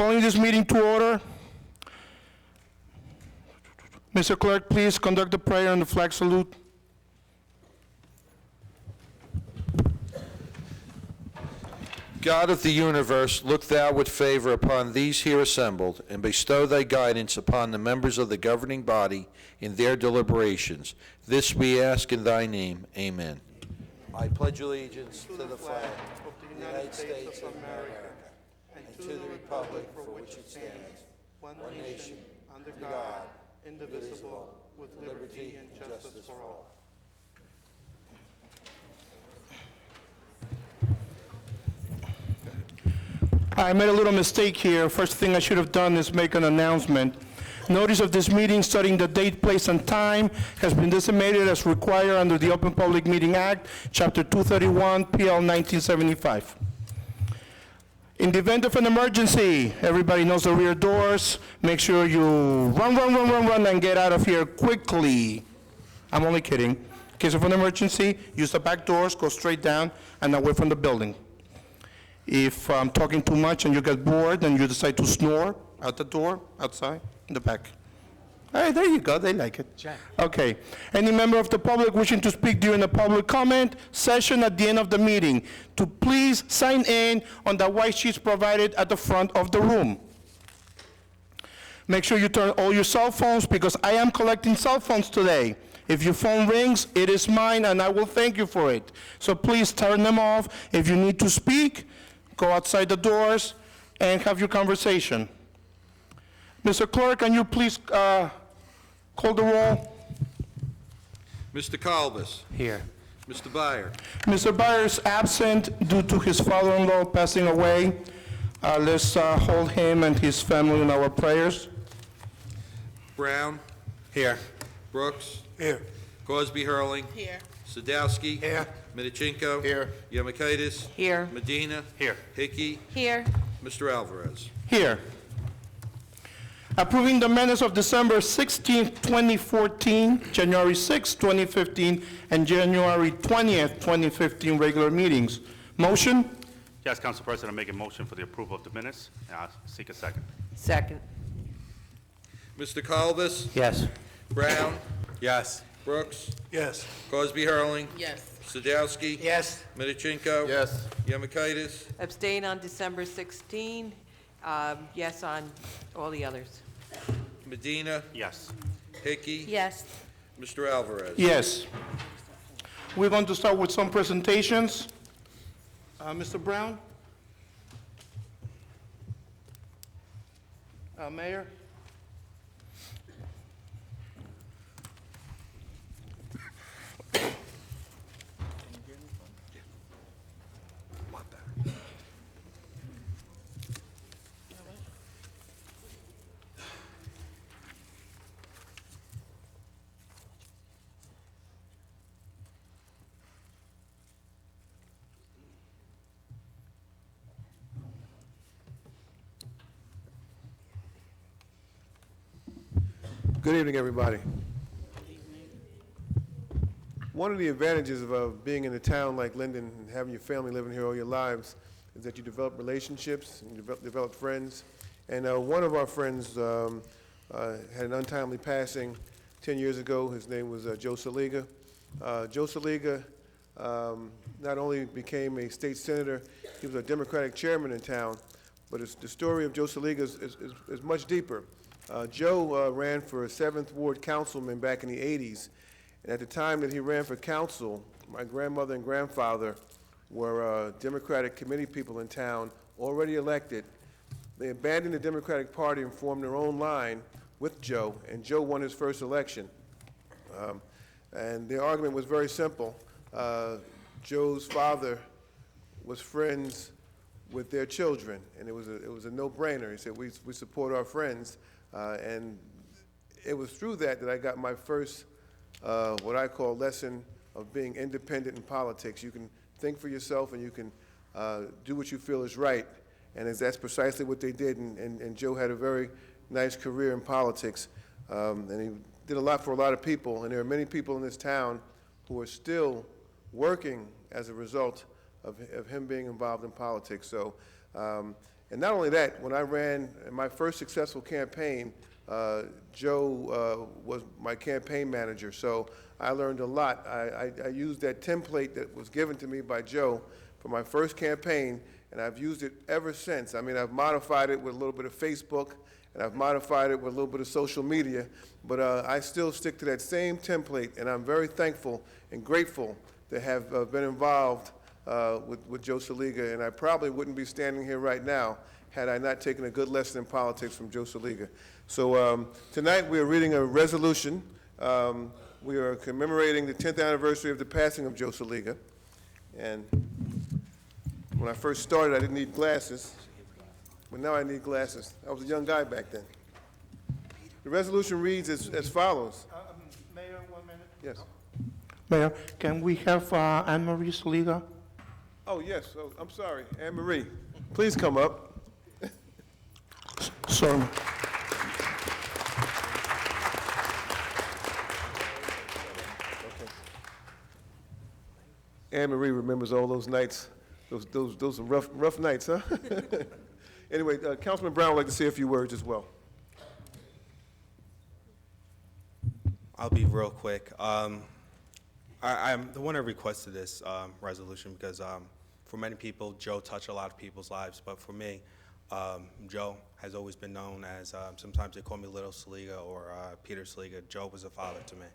Calling this meeting to order. Mr. Clerk, please conduct the prayer and the flag salute. God of the universe, look thou with favor upon these here assembled, and bestow thy guidance upon the members of the governing body in their deliberations. This we ask in thy name. Amen. I pledge allegiance to the flag of the United States of America, and to the republic for which it stands, one nation, under God, indivisible, with liberty and justice for all. I made a little mistake here. First thing I should have done is make an announcement. Notice of this meeting stating the date, place, and time has been disseminated as required under the Open Public Meeting Act, Chapter 231, PL 1975. In the event of an emergency, everybody knows the rear doors. Make sure you run, and get out of here quickly. I'm only kidding. In case of an emergency, use the back doors, go straight down, and away from the building. If I'm talking too much and you get bored and you decide to snore out the door, outside, in the back. All right, there you go, they like it. Check. Okay. Any member of the public wishing to speak during the public comment session at the end of the meeting, to please sign in on the white sheets provided at the front of the room. Make sure you turn all your cell phones, because I am collecting cell phones today. If your phone rings, it is mine, and I will thank you for it. So please turn them off. If you need to speak, go outside the doors and have your conversation. Mr. Clerk, can you please call the roll? Mr. Kalbas. Here. Mr. Byer. Mr. Byer is absent due to his father-in-law passing away. Let's hold him and his family in our prayers. Brown. Here. Brooks. Here. Cosby Hurling. Here. Sadowski. Here. Minichinko. Here. Yamakaitis. Here. Medina. Here. Hickey. Here. Mr. Alvarez. Here. Approving the minutes of December 16th, 2014, January 6th, 2015, and January 20th, 2015 regular meetings. Motion? Yes, Council President, I make a motion for the approval of the minutes, and I'll seek a second. Second. Mr. Kalbas. Yes. Brown. Yes. Brooks. Yes. Cosby Hurling. Yes. Sadowski. Yes. Minichinko. Yes. Yamakaitis. Abstain on December 16. Yes on all the others. Medina. Yes. Hickey. Yes. Mr. Alvarez. Yes. We're going to start with some presentations. Mr. Brown? Mayor? Good evening, everybody. One of the advantages of being in a town like Linden and having your family living here all your lives is that you develop relationships, and you develop friends. And one of our friends had an untimely passing 10 years ago. His name was Joe Saliga. Joe Saliga not only became a state senator, he was a Democratic chairman in town, but the story of Joe Saliga is much deeper. Joe ran for a 7th Ward councilman back in the 80s, and at the time that he ran for council, my grandmother and grandfather were Democratic committee people in town, already elected. They abandoned the Democratic Party and formed their own line with Joe, and Joe won his first election. And the argument was very simple. Joe's father was friends with their children, and it was a no-brainer. He said, we support our friends. And it was through that I got my first, what I call lesson of being independent in politics. You can think for yourself and you can do what you feel is right. And that's precisely what they did. And Joe had a very nice career in politics. And he did a lot for a lot of people. And there are many people in this town who are still working as a result of him being involved in politics. So And not only that, when I ran in my first successful campaign, Joe was my campaign manager, so I learned a lot. I used that template that was given to me by Joe for my first campaign, and I've used it ever since. I mean, I've modified it with a little bit of Facebook, and I've modified it with a little bit of social media, but I still stick to that same template, and I'm very thankful and grateful to have been involved with Joe Saliga, and I probably wouldn't be standing here right now had I not taken a good lesson in politics from Joe Saliga. So tonight we are reading a resolution. We are commemorating the 10th anniversary of the passing of Joe Saliga. And when I first started, I didn't need glasses, but now I need glasses. I was a young guy back then. The resolution reads as follows. Mayor, 1 minute. Yes. Mayor, can we have Anne Marie Saliga? Oh, yes. Oh, I'm sorry. Anne Marie, please come up. Sorry. Anne Marie remembers all those nights. Those are rough nights, huh? Anyway, Councilman Brown would like to say a few words as well. I'll be real quick. I'm the one that requested this resolution because for many people, Joe touched a lot of people's lives, but for me, Joe has always been known as, sometimes they call me Little Saliga or Peter Saliga. Joe was a father to me.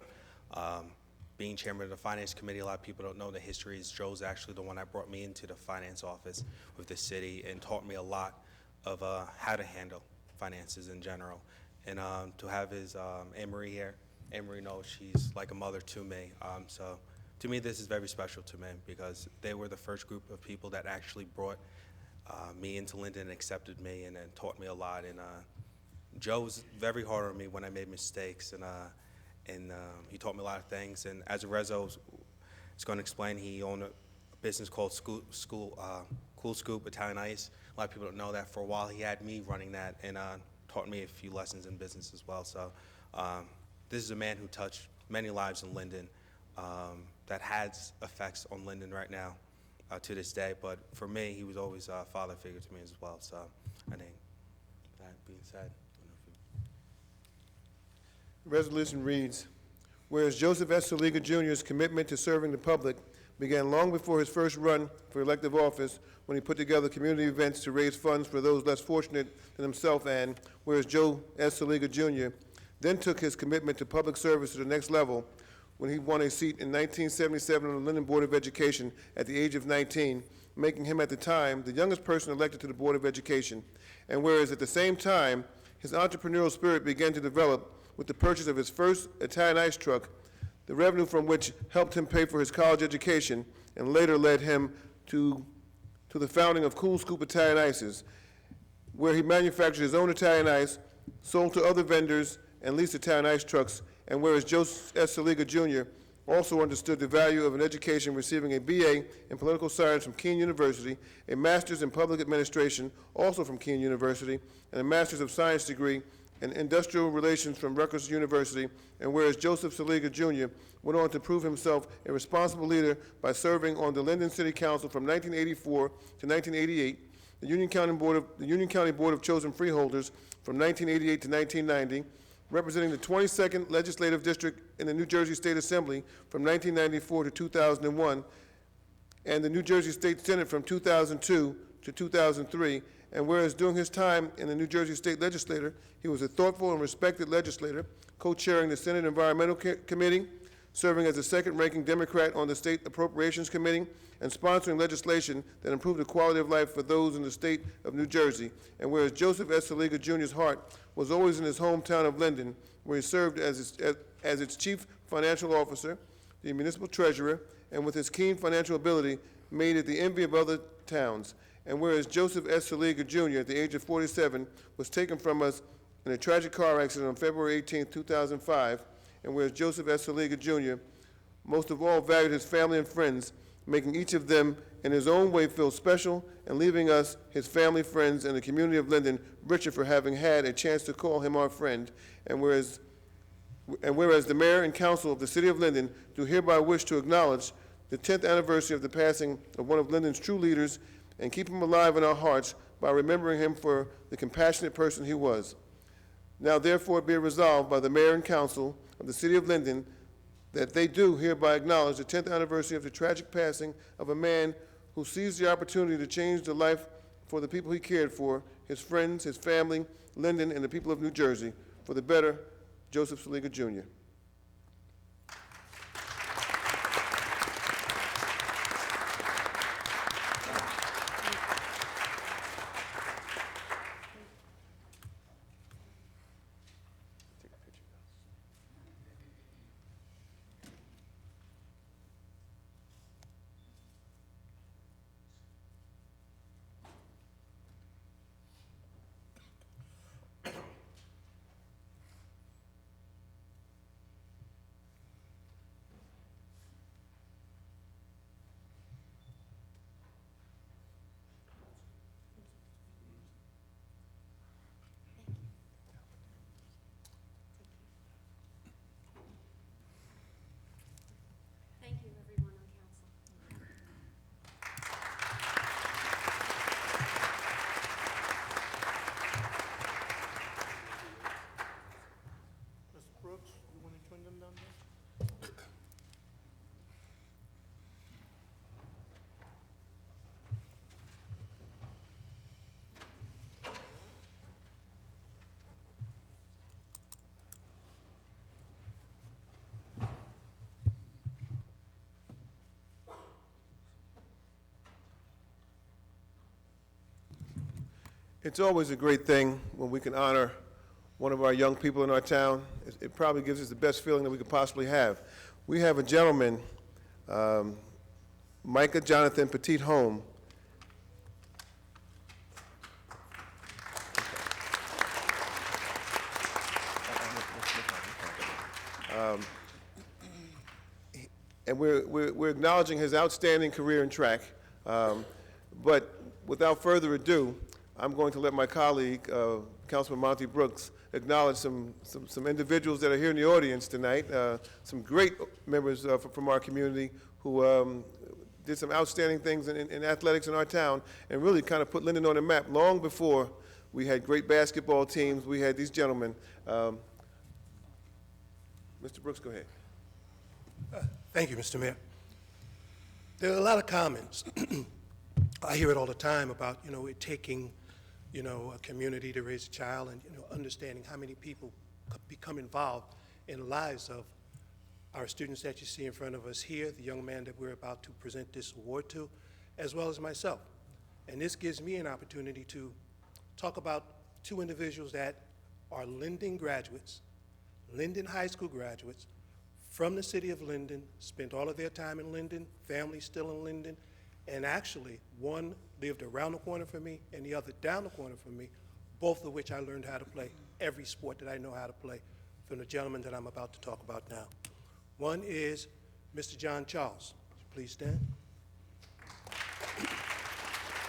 Being chairman of the finance committee, a lot of people don't know the history. Joe's actually the one that brought me into the finance office with the city and taught me a lot of how to handle finances in general. And to have his Anne Marie here, Anne Marie knows she's like a mother to me. So to me, this is very special to me because they were the first group of people that actually brought me into Linden and accepted me and taught me a lot. And Joe was very hard on me when I made mistakes, and he taught me a lot of things. And as a reso is going to explain, he owned a business called Cool Scoop Italian Ice. A lot of people don't know that. For a while, he had me running that and taught me a few lessons in business as well. So this is a man who touched many lives in Linden that has effects on Linden right now to this day. But for me, he was always a father figure to me as well. So I think that being said, Resolution reads, whereas Joseph S. Saliga Jr.'s commitment to serving the public began long before his first run for elective office when he put together community events to raise funds for those less fortunate than himself, and whereas Joe S. Saliga Jr. then took his commitment to public service to the next level when he won a seat in 1977 on the Linden Board of Education at the age of 19, making him at the time the youngest person elected to the Board of Education, and whereas at the same time his entrepreneurial spirit began to develop with the purchase of his first Italian ice truck, the revenue from which helped him pay for his college education and later led him to the founding of Cool Scoop Italian Ices, where he manufactured his own Italian ice, sold to other vendors, and leased Italian ice trucks, and whereas Joe S. Saliga Jr. also understood the value of an education, receiving a BA in political science from Keene University, a master's in public administration, also from Keene University, and a master's of science degree in industrial relations from Rutgers University, and whereas Joseph Saliga Jr. went on to prove himself a responsible leader by serving on the Linden City Council from 1984 to 1988, the Union County Board of Chosen Freeholders from 1988 to 1990, representing the 22nd Legislative District in the New Jersey State Assembly from 1994 to 2001, and the New Jersey State Senate from 2002 to 2003, and whereas during his time in the New Jersey State Legislature, he was a thoughtful and respected legislator, co-chairing the Senate Environmental Committee, serving as the second-ranking Democrat on the State Appropriations Committee, and sponsoring legislation that improved the quality of life for those in the state of New Jersey. And whereas Joseph S. Saliga Jr.'s heart was always in his hometown of Linden, where he served as its chief financial officer, the municipal treasurer, and with his keen financial ability, made it the envy of other towns. And whereas Joseph S. Saliga Jr., at the age of 47, was taken from us in a tragic car accident on February 18, 2005, and whereas Joseph S. Saliga Jr. most of all valued his family and friends, making each of them in his own way feel special and leaving us, his family, friends, and the community of Linden richer for having had a chance to call him our friend, and whereas the mayor and council of the city of Linden do hereby wish to acknowledge the 10th anniversary of the passing of one of Linden's true leaders and keep him alive in our hearts by remembering him for the compassionate person he was. Now therefore be it resolved by the Mayor and Council of the City of Linden that they do hereby acknowledge the 10th anniversary of the tragic passing of a man who seized the opportunity to change the life for the people he cared for, his friends, his family, Linden, and the people of New Jersey, for the better, Joseph Saliga, Jr. Thank you, everyone on council. Mr. Brooks, you want to join them down there? It's always a great thing when we can honor one of our young people in our town. It probably gives us the best feeling that we could possibly have. We have a gentleman, Micah Jonathan Petit Home. And we're acknowledging his outstanding career in track. But without further ado, I'm going to let my colleague, Councilman Monty Brooks, acknowledge some individuals that are here in the audience tonight, some great members from our community who did some outstanding things in athletics in our town and really kind of put Linden on the map. Long before we had great basketball teams, we had these gentlemen. Mr. Brooks, go ahead. Thank you, Mr. Mayor. There are a lot of comments. I hear it all the time about, it taking, a community to raise a child and, understanding how many people become involved in the lives of our students that you see in front of us here, the young man that we're about to present this award to, as well as myself. And this gives me an opportunity to talk about two individuals that are Linden graduates, Linden High School graduates, from the city of Linden, spent all of their time in Linden, family still in Linden, and actually one lived around the corner from me and the other down the corner from me, both of which I learned how to play every sport that I know how to play from the gentleman that I'm about to talk about now. One is Mr. John Charles. Please stand.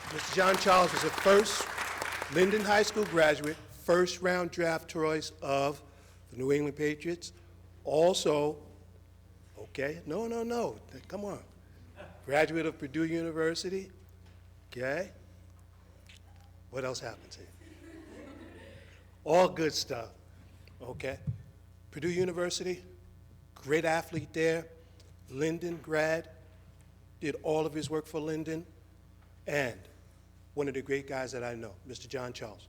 Mr. John Charles was a first Linden High School graduate, first round draft choice of the New England Patriots. Also, come on. Graduate of Purdue University, okay? What else happens here? All good stuff, okay? Purdue University, great athlete there, Linden grad, did all of his work for Linden, and one of the great guys that I know, Mr. John Charles.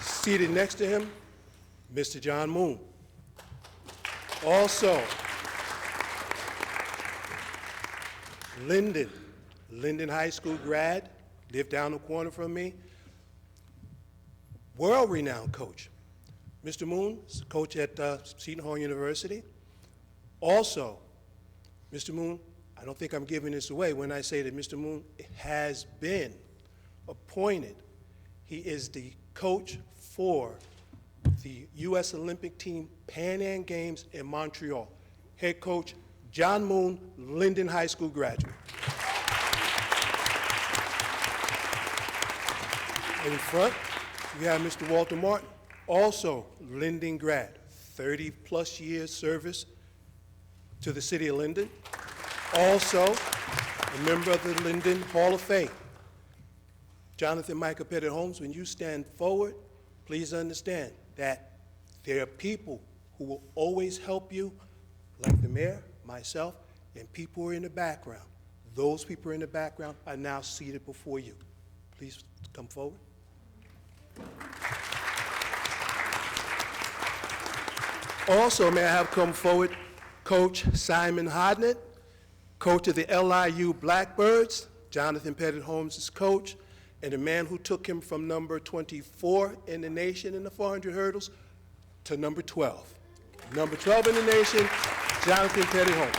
Seated next to him, Mr. John Moon. Also, Linden High School grad, lived down the corner from me, world-renowned coach. Mr. Moon is a coach at Seton Hall University. Also, Mr. Moon, I don't think I'm giving this away when I say that Mr. Moon has been appointed. He is the coach for the U.S. Olympic team Pan Am Games in Montreal. Head coach John Moon, Linden High School graduate. In front, we have Mr. Walter Martin, also Linden grad, 30-plus years service to the city of Linden. Also, a member of the Linden Hall of Fame. Jonathan Michael Pettit Holmes, when you stand forward, please understand that there are people who will always help you, like the mayor, myself, and people who are in the background. Those people in the background are now seated before you. Please come forward. Also, may I have come forward Coach Simon Hodnett, coach of the LIU Blackbirds, Jonathan Pettit Holmes' coach, and the man who took him from number 24 in the nation in the 400 hurdles to number 12. Number 12 in the nation, Jonathan Pettit Holmes.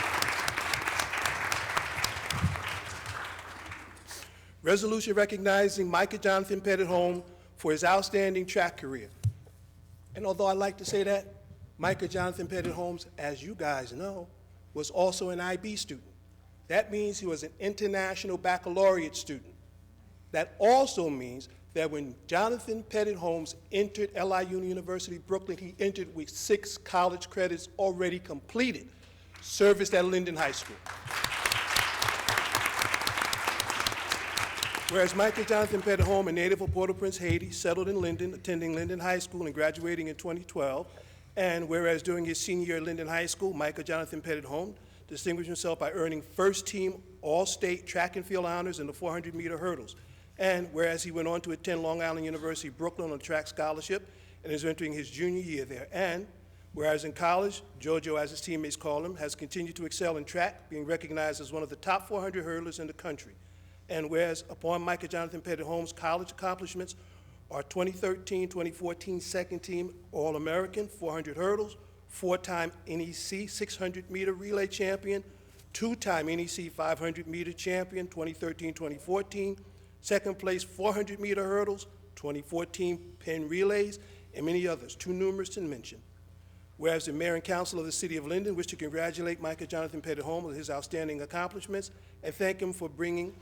Resolution recognizing Micah Jonathan Pettit Holmes for his outstanding track career. And although I like to say that, Micah Jonathan Pettit Holmes, as you guys know, was also an IB student. That means he was an international baccalaureate student. That also means that when Jonathan Pettit Holmes entered LIU University Brooklyn, he entered with 6 college credits already completed, serviced at Linden High School. Whereas Micah Jonathan Pettit Holmes, a native of Port-au-Prince, Haiti, settled in Linden, attending Linden High School and graduating in 2012. And whereas during his senior year at Linden High School, Micah Jonathan Pettit Holmes distinguished himself by earning first-team All-State track and field honors in the 400-meter hurdles. And whereas he went on to attend Long Island University, Brooklyn on a track scholarship and is entering his junior year there. And whereas in college, JoJo, as his teammates call him, has continued to excel in track, being recognized as one of the top 400 hurdlers in the country. And whereas upon Micah Jonathan Pettit Holmes' college accomplishments are 2013, 2014 second team All-American, 400 hurdles, 4-time NEC 600-meter relay champion, 2-time NEC 500-meter champion, 2013, 2014, second place 400-meter hurdles, 2014 Penn relays, and many others, too numerous to mention. Whereas the mayor and council of the city of Linden wish to congratulate Micah Jonathan Pettit Holmes on his outstanding accomplishments and thank him for being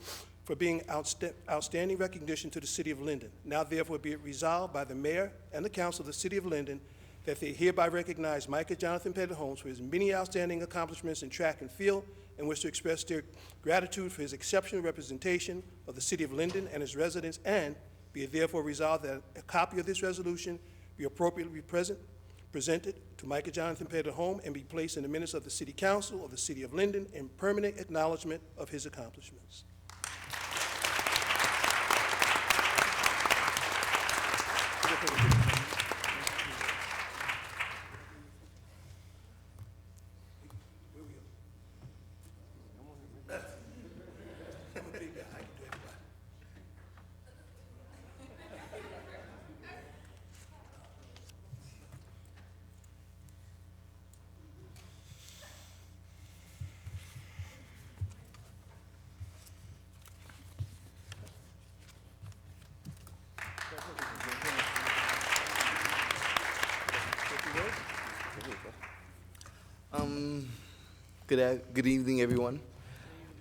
outstanding recognition to the city of Linden. Now therefore be it resolved by the mayor and the council of the city of Linden that they hereby recognize Micah Jonathan Pettit Holmes for his many outstanding accomplishments in track and field and wish to express their gratitude for his exceptional representation of the city of Linden and its residents, and be it therefore resolved that a copy of this resolution be appropriately presented to Micah Jonathan Pettit Holmes and be placed in the minutes of the city council of the city of Linden in permanent acknowledgement of his accomplishments. Good evening, everyone.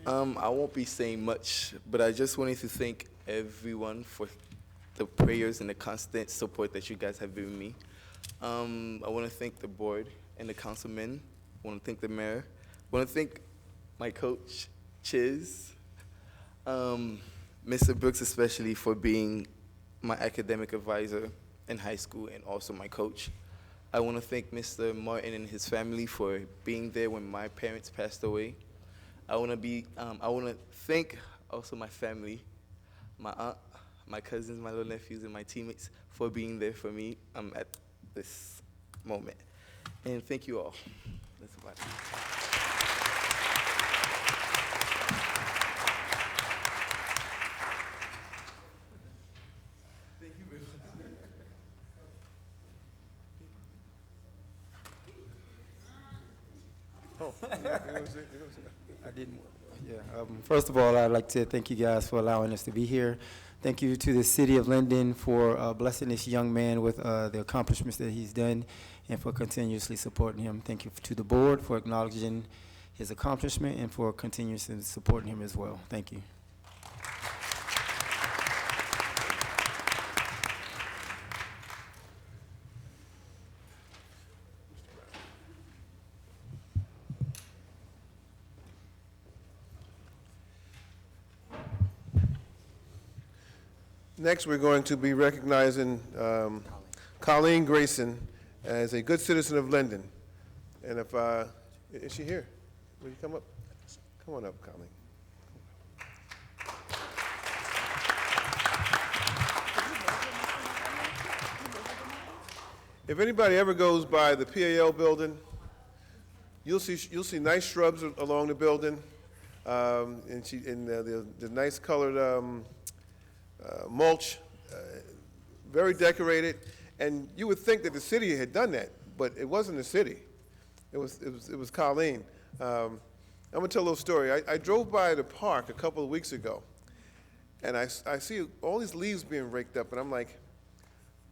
I won't be saying much, but I just wanted to thank everyone for the prayers and the constant support that you guys have given me. I want to thank the board and the councilmen. I want to thank the mayor. I want to thank my coach, Chiz, Mr. Brooks especially for being my academic advisor in high school and also my coach. I want to thank Mr. Martin and his family for being there when my parents passed away. I want to thank also my family, my aunt, my cousins, my little nephews, and my teammates for being there for me at this moment. And thank you all. That's about it. I didn't. Yeah. First of all, I'd like to thank you guys for allowing us to be here. Thank you to the city of Linden for blessing this young man with the accomplishments that he's done and for continuously supporting him. Thank you to the board for acknowledging his accomplishment and for continuously supporting him as well. Thank you. Next, we're going to be recognizing Colleen Grayson as a good citizen of Linden. And if, is she here? Will you come up? Come on up, Colleen. If anybody ever goes by the PAL building, you'll see nice shrubs along the building, and the nice colored mulch, very decorated. And you would think that the city had done that, but it wasn't the city. It was Colleen. I'm gonna tell a little story. I drove by the park a couple of weeks ago, and I see all these leaves being raked up, and I'm like,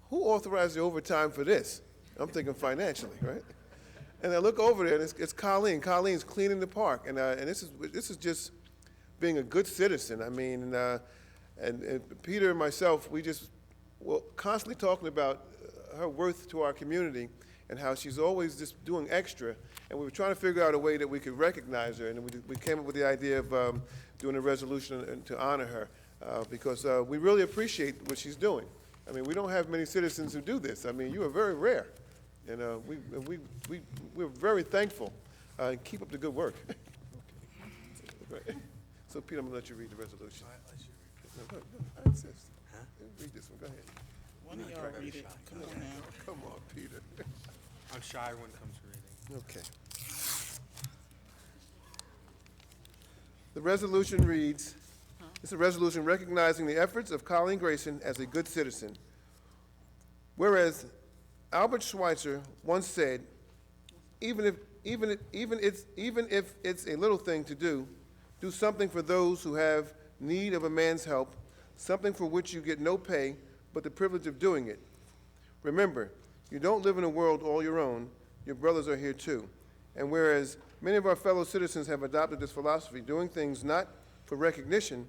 who authorized the overtime for this? I'm thinking financially, right? And I look over there, and it's Colleen. Colleen's cleaning the park, and this is just being a good citizen. I mean, and Peter and myself, we just were constantly talking about her worth to our community and how she's always just doing extra. And we were trying to figure out a way that we could recognize her, and we came up with the idea of doing a resolution to honor her because we really appreciate what she's doing. I mean, we don't have many citizens who do this. I mean, you are very rare, and we're very thankful. Keep up the good work. Right. So, Peter, I'm gonna let you read the resolution. No, go, I insist. Read this one. Go ahead. Why don't y'all read it? Come on now. Come on, Peter. I'm shy when it comes to reading. Okay. The resolution reads, it's a resolution recognizing the efforts of Colleen Grayson as a good citizen. Whereas Albert Schweitzer once said, even if it's a little thing to do something for those who have need of a man's help, something for which you get no pay but the privilege of doing it. Remember, you don't live in a world all your own. Your brothers are here too. And whereas many of our fellow citizens have adopted this philosophy, doing things not for recognition,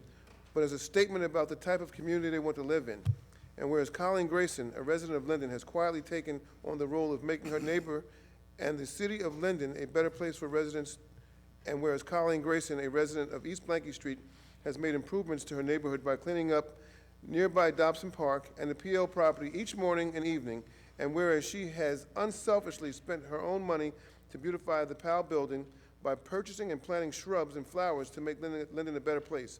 but as a statement about the type of community they want to live in. And whereas Colleen Grayson, a resident of Linden, has quietly taken on the role of making her neighbor and the city of Linden a better place for residents, and whereas Colleen Grayson, a resident of East Blanky Street, has made improvements to her neighborhood by cleaning up nearby Dobson Park and the PL property each morning and evening, and whereas she has unselfishly spent her own money to beautify the PAL building by purchasing and planting shrubs and flowers to make Linden a better place.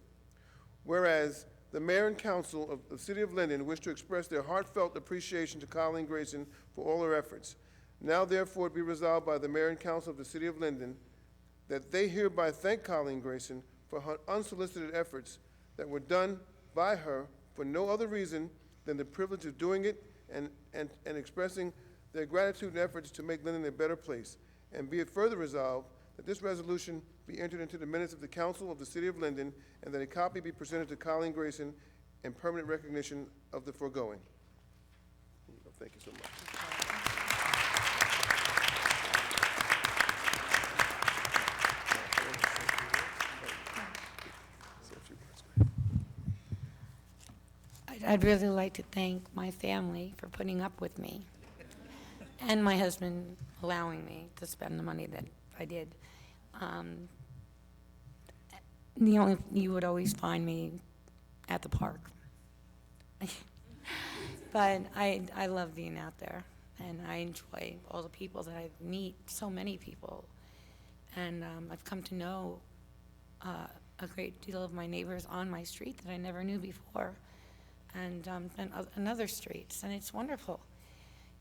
Whereas the mayor and council of the city of Linden wish to express their heartfelt appreciation to Colleen Grayson for all her efforts. Now therefore be resolved by the mayor and council of the city of Linden that they hereby thank Colleen Grayson for her unsolicited efforts that were done by her for no other reason than the privilege of doing it and expressing their gratitude and efforts to make Linden a better place. And be it further resolved that this resolution be entered into the minutes of the council of the city of Linden and that a copy be presented to Colleen Grayson in permanent recognition of the foregoing. Thank you so much. I'd really like to thank my family for putting up with me and my husband allowing me to spend the money that I did. You would always find me at the park. But I love being out there, and I enjoy all the people that I meet, so many people. And I've come to know a great deal of my neighbors on my street that I never knew before, and other streets, and it's wonderful.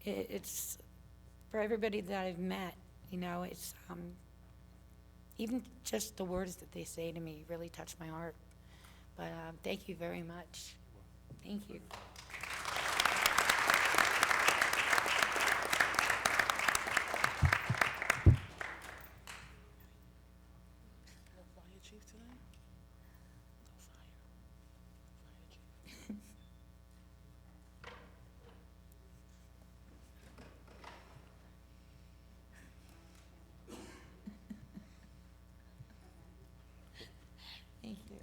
It's for everybody that I've met, you know, it's even just the words that they say to me really touch my heart. But thank you very much. Thank you. Thank you.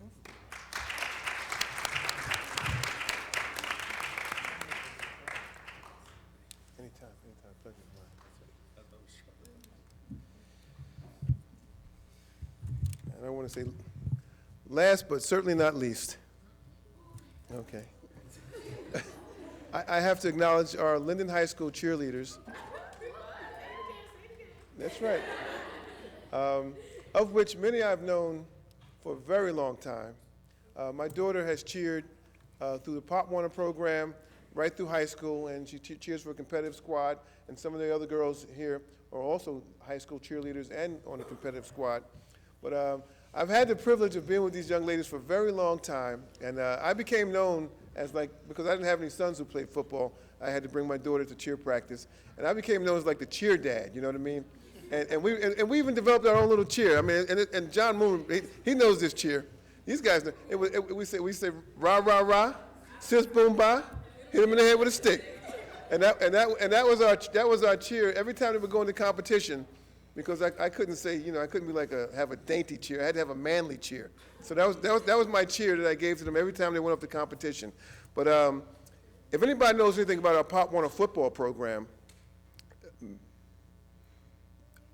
Anytime, pleasure of mine. And I want to say, last but certainly not least, okay. I have to acknowledge our Linden High School cheerleaders. That's right. Of which many I've known for a very long time. My daughter has cheered through the Pop Warner program right through high school, and she cheers for a competitive squad, and some of the other girls here are also high school cheerleaders and on a competitive squad. But I've had the privilege of being with these young ladies for a very long time, and I became known as because I didn't have any sons who played football, I had to bring my daughter to cheer practice, and I became known as like the cheer dad, you know what I mean? And we even developed our own little cheer. I mean, and John Moon, he knows this cheer. These guys, we say rah rah rah, sis boom ba, hit him in the head with a stick, and that was our cheer every time they would go into competition, because I couldn't say, I couldn't be have a dainty cheer. I had to have a manly cheer. So that was my cheer that I gave to them every time they went up to competition. But if anybody knows anything about our Pop Warner football program,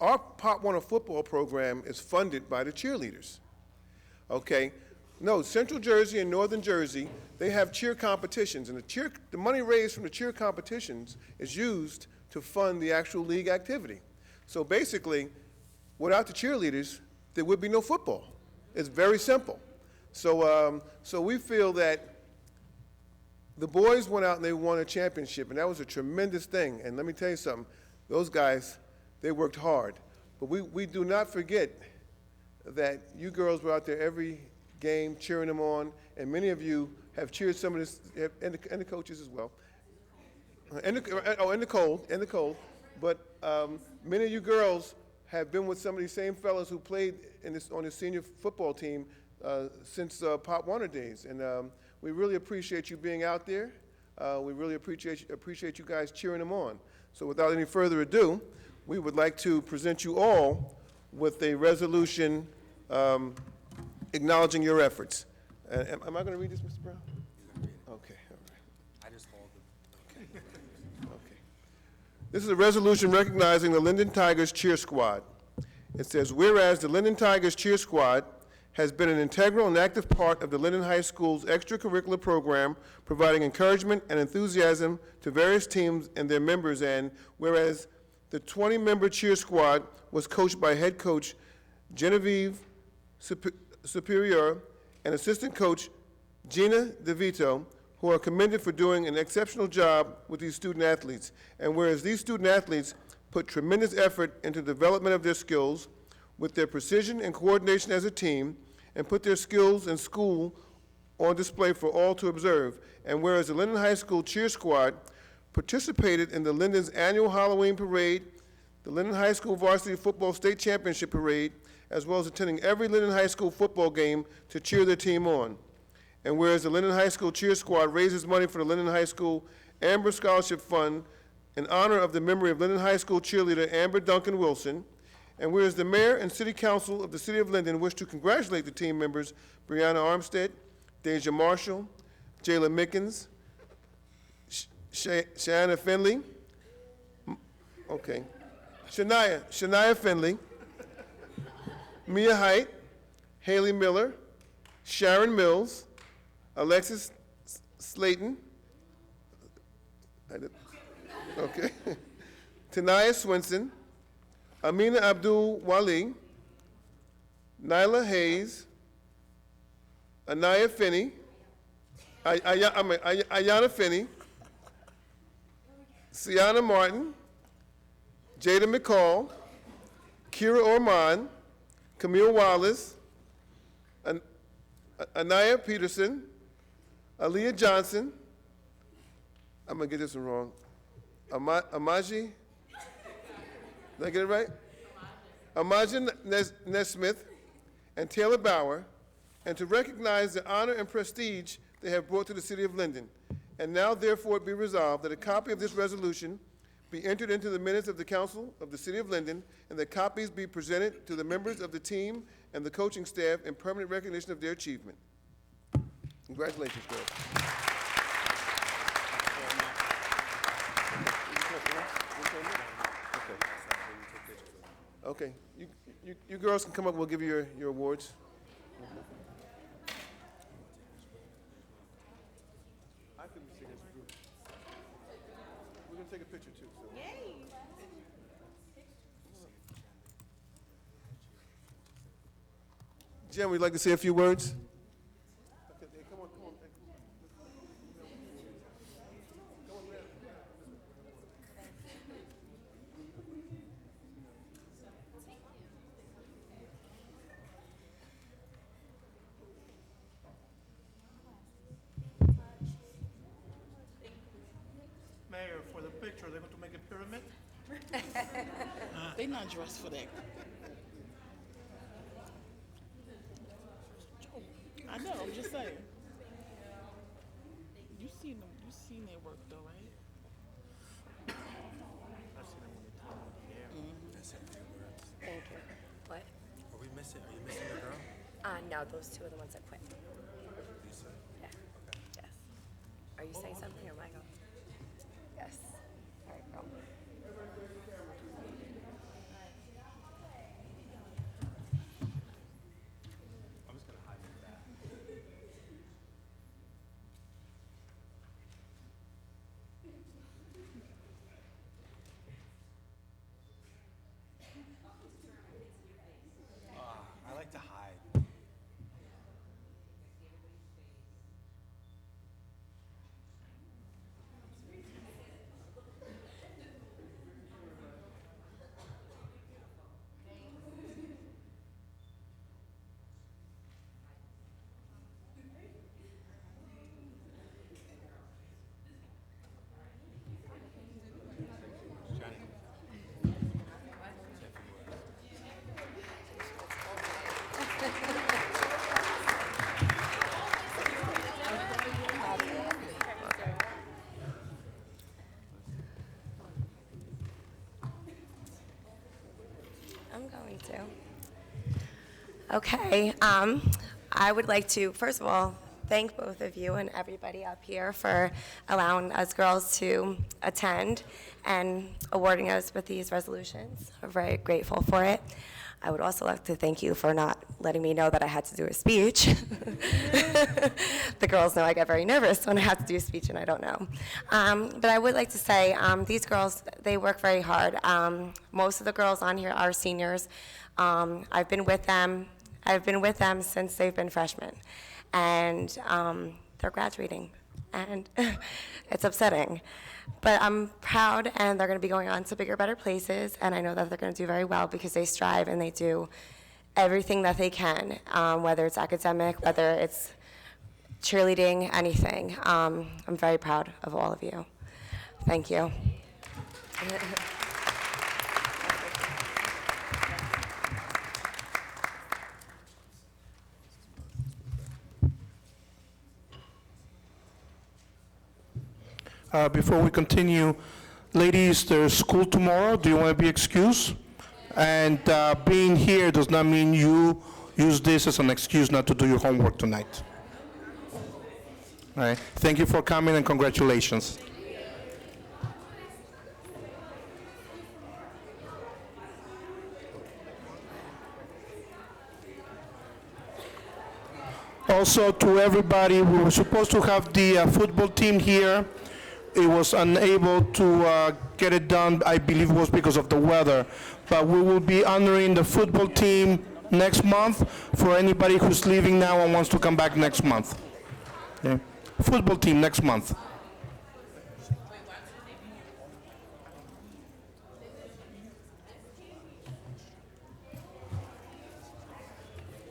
our Pop Warner football program is funded by the cheerleaders, okay? No, Central Jersey and Northern Jersey, they have cheer competitions, and the money raised from the cheer competitions is used to fund the actual league activity. So basically, without the cheerleaders, there would be no football. It's very simple. So we feel that the boys went out and they won a championship, and that was a tremendous thing. And let me tell you something, those guys, they worked hard. But we do not forget that you girls were out there every game cheering them on, and many of you have cheered some of this, and the coaches as well, in the cold. But many of you girls have been with some of these same fellas who played on the senior football team since Pop Warner days, and we really appreciate you being out there. We really appreciate you guys cheering them on. So without any further ado, we would like to present you all with a resolution acknowledging your efforts. Am I going to read this, Mr. Brown? Okay, all right. I just called them. Okay. This is a resolution recognizing the Linden Tigers Cheer Squad. It says, whereas the Linden Tigers Cheer Squad has been an integral and active part of the Linden High School's extracurricular program, providing encouragement and enthusiasm to various teams and their members, and whereas the 20-member cheer squad was coached by head coach Genevieve Superior and assistant coach Gina DeVito, who are commended for doing an exceptional job with these student athletes. And whereas these student athletes put tremendous effort into the development of their skills with their precision and coordination as a team, and put their skills in school on display for all to observe. And whereas the Linden High School cheer squad participated in the Linden's annual Halloween parade, the Linden High School varsity football state championship parade, as well as attending every Linden High School football game to cheer their team on. And whereas the Linden High School cheer squad raises money for the Linden High School Amber Scholarship Fund in honor of the memory of Linden High School cheerleader Amber Duncan Wilson. And whereas the mayor and city council of the city of Linden wish to congratulate the team members, Brianna Armstead, Deja Marshall, Jayla Mickens, Shania Finley, Shania Finley, Mia Height, Haley Miller, Sharon Mills, Alexis Slayton, Tanaya Swinson, Amina Abdul Wali, Nyla Hayes, Anaya Finney, Ayana Finney, Sienna Martin, Jada McCall, Kira Orman, Camille Wallace, Anaya Peterson, Aaliyah Johnson, I'm going to get this one wrong, Amaji, did I get it right? Amaji Nesmith and Taylor Bauer, and to recognize the honor and prestige they have brought to the city of Linden. And now therefore it be resolved that a copy of this resolution be entered into the minutes of the council of the city of Linden, and that copies be presented to the members of the team and the coaching staff in permanent recognition of their achievement. Congratulations, girls. Okay, you girls can come up, we'll give you your awards. gonna take a picture too, so. Jim, would you like to say a few words? Okay, hey, come on, come on. Mayor, for the picture, they're going to make a pyramid? They not dressed for that. I know, I'm just saying. You seen their work though, right? Thank you. What? Are you missing the girl? No, those two are the ones that quit. Yeah. Yes. Are you saying something or am I going? Yes. All right, go. I like to hide. I'm going to. Okay, I would like to, first of all, thank both of you and everybody up here for allowing us girls to attend and awarding us with these resolutions. We're very grateful for it. I would also like to thank you for not letting me know that I had to do a speech. The girls know I get very nervous when I have to do a speech and I don't know. But I would like to say, these girls, they work very hard. Most of the girls on here are seniors. I've been with them since they've been freshmen. And they're graduating, and it's upsetting. But I'm proud, and they're going to be going on to bigger, better places, and I know that they're going to do very well because they strive and they do everything that they can, whether it's academic, whether it's cheerleading, anything. I'm very proud of all of you. Thank you. Before we continue, ladies, there's school tomorrow. Do you want to be excused? And being here does not mean you use this as an excuse not to do your homework tonight. All right. Thank you for coming and congratulations. Also, to everybody, we were supposed to have the football team here. It was unable to get it done. I believe it was because of the weather. But we will be honoring the football team next month for anybody who's leaving now and wants to come back next month. Okay. Football team next month.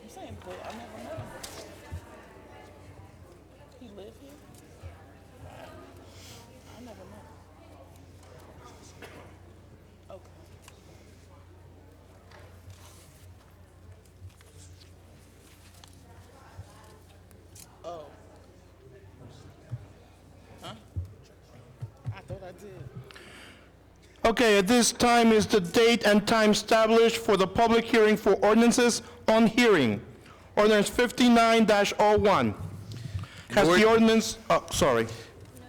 I'm saying, but I never met him. He live here? I never met him. Okay. Oh. Huh? I thought I did. Okay, at this time is the date and time established for the public hearing for ordinances on hearing. Ordinance 59-01. Has the ordinance, sorry.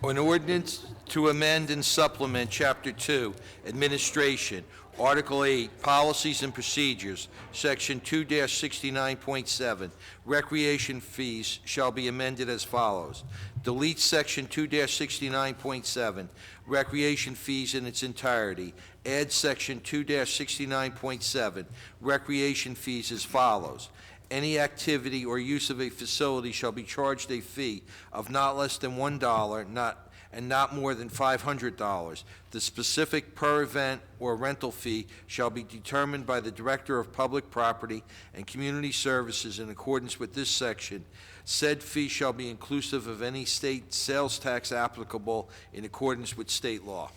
An ordinance to amend and supplement Chapter 2, Administration, Article 8, Policies and Procedures, Section 2-69.7, Recreation Fees shall be amended as follows. Delete Section 2-69.7, Recreation Fees in its entirety. Add Section 2-69.7, Recreation Fees as follows. Any activity or use of a facility shall be charged a fee of not less than $1, and not more than $500. The specific per event or rental fee shall be determined by the Director of Public Property and Community Services in accordance with this section. Said fee shall be inclusive of any state sales tax applicable in accordance with state law.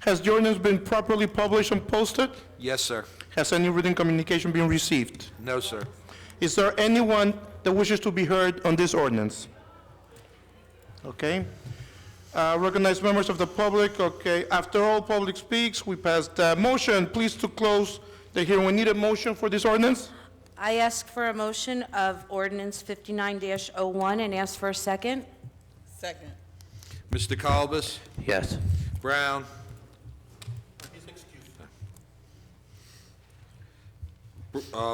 Has the ordinance been properly published and posted? Yes, sir. Has any written communication been received? No, sir. Is there anyone that wishes to be heard on this ordinance? Okay. Recognize members of the public. Okay. After all public speaks, we pass the motion. Please to close the hearing. We need a motion for this ordinance. I ask for a motion of ordinance 59-01 and ask for a second. Second. Mr. Kalbas? Yes. Brown?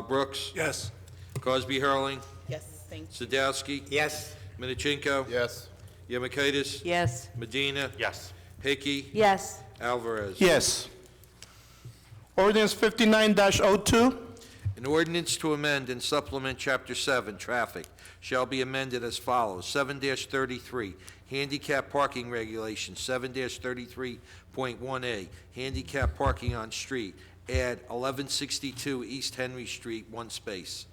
Brooks? Yes. Cosby Hurling? Yes, thank you. Sadowski? Yes. Minichinko? Yes. Yemakaitis? Yes. Medina? Yes. Hickey? Yes. Alvarez? Yes. Ordinance 59-02. An ordinance to amend and supplement Chapter 7, Traffic, shall be amended as follows. 7-33, Handicap Parking Regulations, 7-33.1A, Handicap Parking on Street. Add 1162 East Henry Street, 1 space.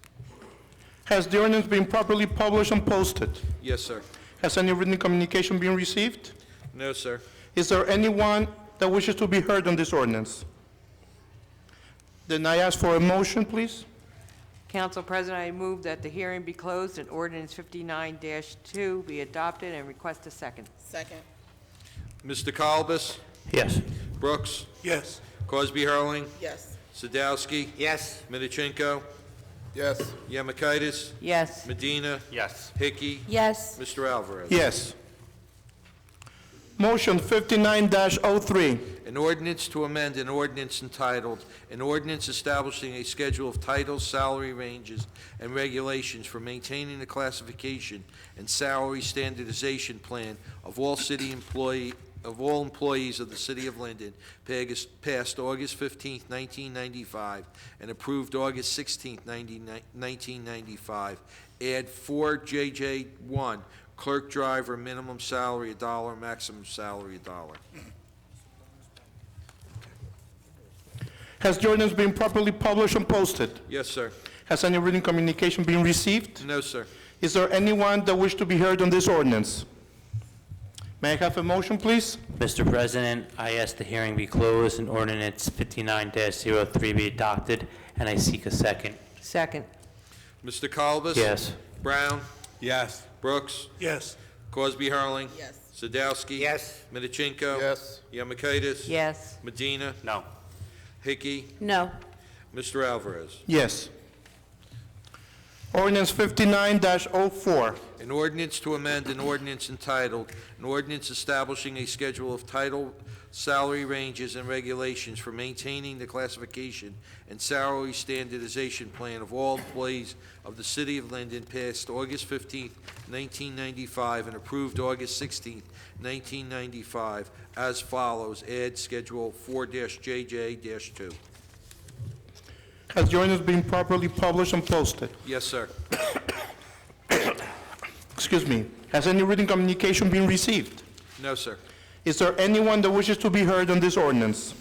Has the ordinance been properly published and posted? Yes, sir. Has any written communication been received? No, sir. Is there anyone that wishes to be heard on this ordinance? Then I ask for a motion, please. Council President, I move that the hearing be closed and ordinance 59-2 be adopted and request a second. Second. Mr. Kalbas? Yes. Brooks? Yes. Cosby Hurling? Yes. Sadowski? Yes. Minichinko? Yes. Yemakaitis? Yes. Medina? Yes. Hickey? Yes. Mr. Alvarez? Yes. Motion 59-03. An ordinance to amend an ordinance entitled, an ordinance establishing a schedule of titles, salary ranges, and regulations for maintaining the classification and salary standardization plan of all employees of the City of Linden, passed August 15, 1995, and approved August 16, 1995. Add 4JJ1, clerk driver, minimum salary $1, maximum salary $1. Has the ordinance been properly published and posted? Yes, sir. Has any written communication been received? No, sir. Is there anyone that wishes to be heard on this ordinance? May I have a motion, please? Mr. President, I ask the hearing be closed and ordinance 59-03 be adopted, and I seek a second. Second. Mr. Kalbas? Yes. Brown? Yes. Brooks? Yes. Cosby Hurling? Yes. Sadowski? Yes. Minichinko? Yes. Yemakaitis? Yes. Medina? No. Hickey? No. Mr. Alvarez? Yes. Ordinance 59-04. An ordinance to amend an ordinance entitled, an ordinance establishing a schedule of title, salary ranges, and regulations for maintaining the classification and salary standardization plan of all employees of the City of Linden, passed August 15, 1995, and approved August 16, 1995, as follows. Add Schedule 4-JJ-2. Has the ordinance been properly published and posted? Yes, sir. Excuse me. Has any written communication been received? No, sir. Is there anyone that wishes to be heard on this ordinance?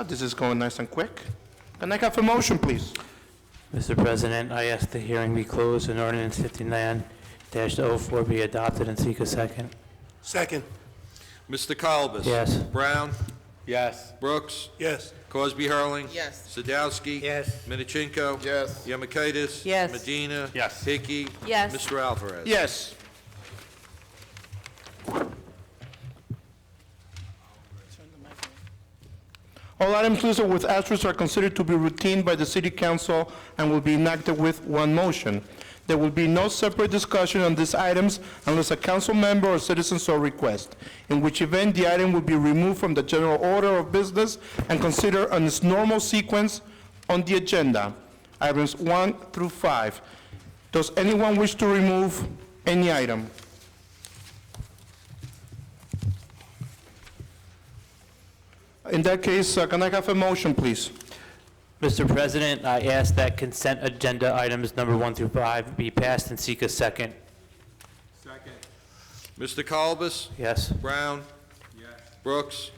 This is going nice and quick. Can I have a motion, please? Mr. President, I ask the hearing be closed and ordinance 59-04 be adopted, and seek a second. Second. Mr. Kalbas? Yes. Brown? Yes. Brooks? Yes. Cosby Hurling? Yes. Sadowski? Yes. Minichinko? Yes. Yemakaitis? Yes. Medina? Yes. Hickey? Yes. Mr. Alvarez? Yes. All items listed with asterisks are considered to be routine by the City Council and will be enacted with one motion. There will be no separate discussion on these items unless a council member or citizen so request, in which event the item will be removed from the general order of business and considered on its normal sequence on the agenda, items 1 through 5. Does anyone wish to remove any item? In that case, can I have a motion, please? Mr. President, I ask that consent agenda items number 1 through 5 be passed and seek a second. Mr. Kalbus? Yes. Brown? Yes. Brooks?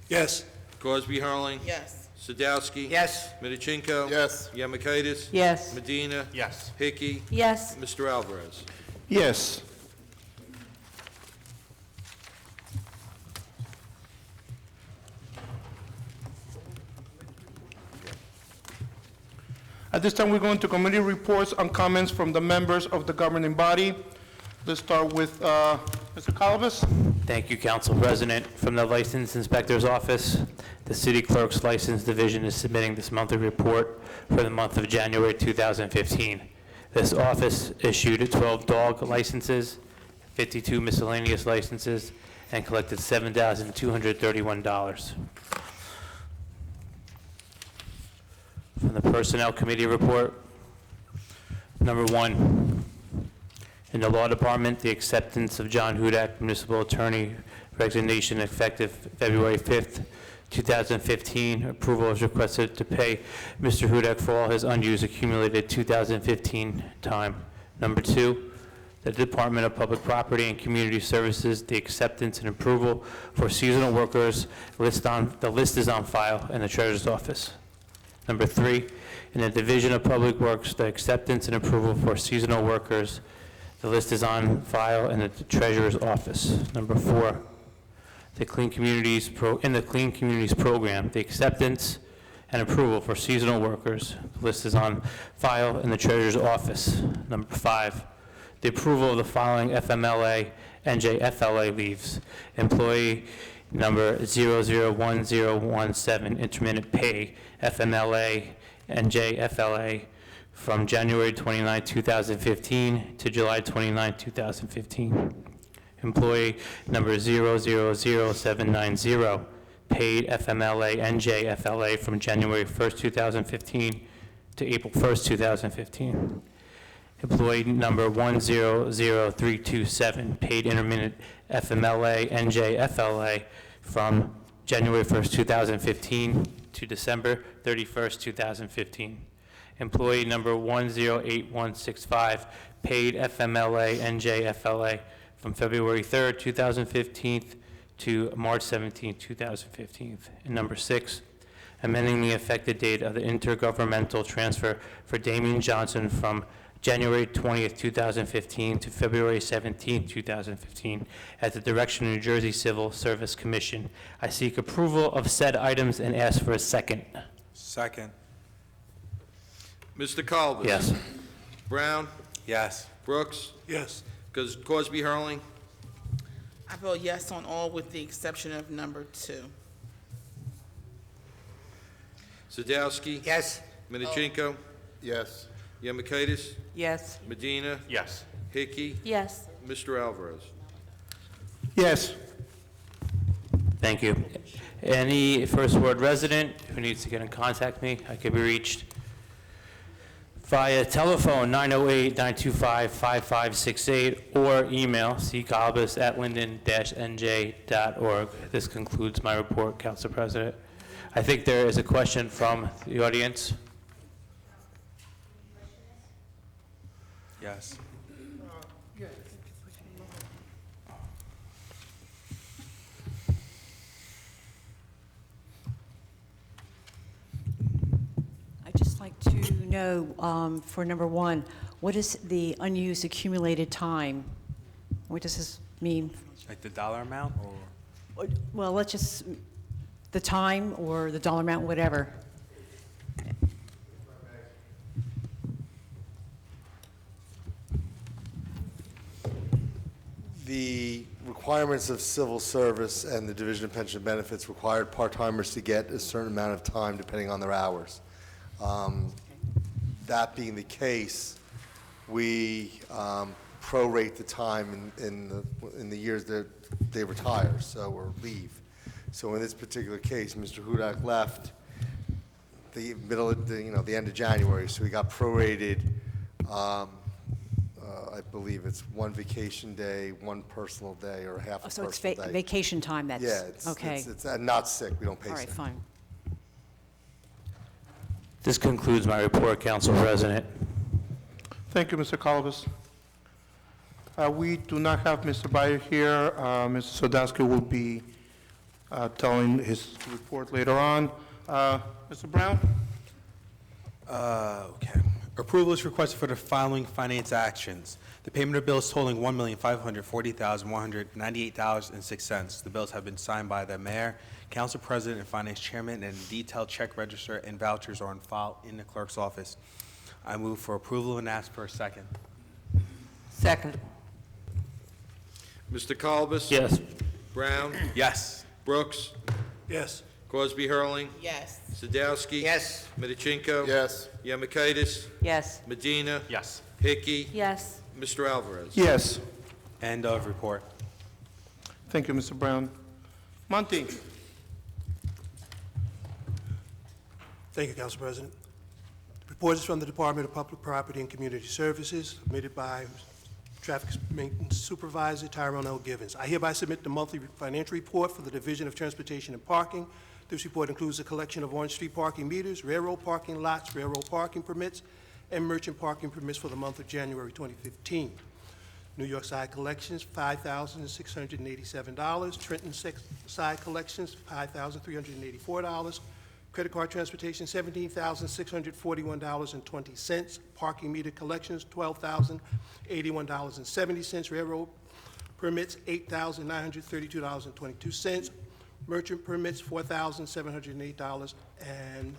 Yes. Cosby Hurling? Yes. Sadowski? Yes. Midachinko? Yes. Yemakaitis? Yes. Medina? Yes. Hickey? Yes. Mr. Alvarez? Yes. At this time, we go into committee reports and comments from the members of the governing body. Let's start with Mr. Calvis. Thank you, Council President. From the License Inspector's Office, the City Clerk's License Division is submitting this monthly report for the month of January 2015. This office issued 12 dog licenses, 52 miscellaneous licenses, and collected $7,231. From the Personnel Committee report, number 1, in the Law Department, the acceptance of John Hudak, Municipal Attorney, resignation effective February 5th, 2015. Approval is requested to pay Mr. Hudak for all his unused accumulated 2015 time. Number 2, the Department of Public Property and Community Services, the acceptance and approval for seasonal workers. The list is on file in the Treasurer's Office. Number 3, in the Division of Public Works, the acceptance and approval for seasonal workers. The list is on file in the Treasurer's Office. Number 4, the Clean Communities in the Clean Communities Program, the acceptance and approval for seasonal workers. The list is on file in the Treasurer's Office. Number 5, the approval of the following FMLA, NJFLA leaves. Employee number 001017, intermittent pay, FMLA, NJFLA, from January 29, 2015 to July 29, 2015. Employee number 000790, paid FMLA, NJFLA, from January 1st, 2015 to April 1st, 2015. Employee number 100327, paid intermittent FMLA, NJFLA, from January 1st, 2015 to December 31st, 2015. Employee number 108165, paid FMLA, NJFLA, from February 3rd, 2015 to March 17th, 2015. And number 6, amending the effective date of the intergovernmental transfer for Damian Johnson from January 20th, 2015 to February 17th, 2015, at the direction of New Jersey Civil Service Commission. I seek approval of said items and ask for a second. Second. Mr. Kalbus? Yes. Brown? Yes. Brooks? Yes. Cosby Hurling? I vote yes on all with the exception of number 2. Sadowski? Yes. Midachinko? Yes. Yemakaitis? Yes. Medina? Yes. Hickey? Yes. Mr. Alvarez? Yes. Thank you. Any First Ward resident who needs to get in contact with me, I can be reached via telephone 908-925-5568 or email ccolbus@linden-nj.org. This concludes my report, Council President. I think there is a question from the audience. Yes. I'd just like to know, for number 1, what is the unused accumulated time? What does this mean? Like the dollar amount or? Well, let's just, the time or the dollar amount, whatever. The requirements of civil service and the Division of Pension Benefits required part-timers to get a certain amount of time depending on their hours. That being the case, we prorate the time in the years that they retire, or leave. So in this particular case, Mr. Hudak left the middle of the end of January, so he got prorated. I believe it's one vacation day, one personal day, or half a So it's personal day. vacation time, that's, Yeah, okay. it's not sick. We don't pay All sick. right, fine. This concludes my report, Council President. Thank you, Mr. Colbus. We do not have Mr. Byer here. Mr. Sodowski will be telling his report later on. Mr. Brown? Okay. Approval is requested for the following finance actions. The payment of bills totaling $1,540,198.06. The bills have been signed by the mayor, council president, and finance chairman, and a detailed check register and vouchers are on file in the clerk's office. I move for approval and ask for a second. Second. Mr. Colbus? Yes. Brown? Yes. Brooks? Yes. Crosby Hurling? Yes. Sadowski? Yes. Medichinko? Yes. Yemakaitis? Yes. Medina? Yes. Hickey? Yes. Mr. Alvarez? Yes. End of report. Thank you, Mr. Brown. Monty? Thank you, Council President. The report is from the Department of Public Property and Community Services, submitted by Traffic Maintenance Supervisor Tyrone L. Givens. I hereby submit the monthly financial report for the Division of Transportation and Parking. This report includes a collection of Orange Street parking meters, railroad parking lots, railroad parking permits, and merchant parking permits for the month of January 2015. New York side collections, $5,687. Trenton side collections, $5,384. Credit card transportation, $17,641.20. Parking meter collections, $12,081.70. Railroad permits, $8,932.22. Merchant permits, $4,708 and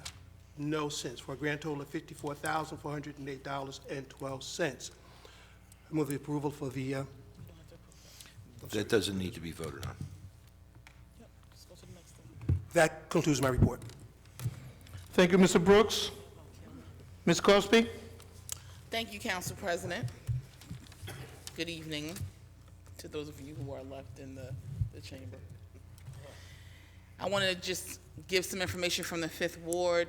no cents, for a grand total of $54,408.12. I move the approval for the, That doesn't need to be voted on. that concludes my report. Thank you, Mr. Brooks. Ms. Cosby? Thank you, Council President. Good evening to those of you who are left in the chamber. I want to just give some information from the 5th Ward.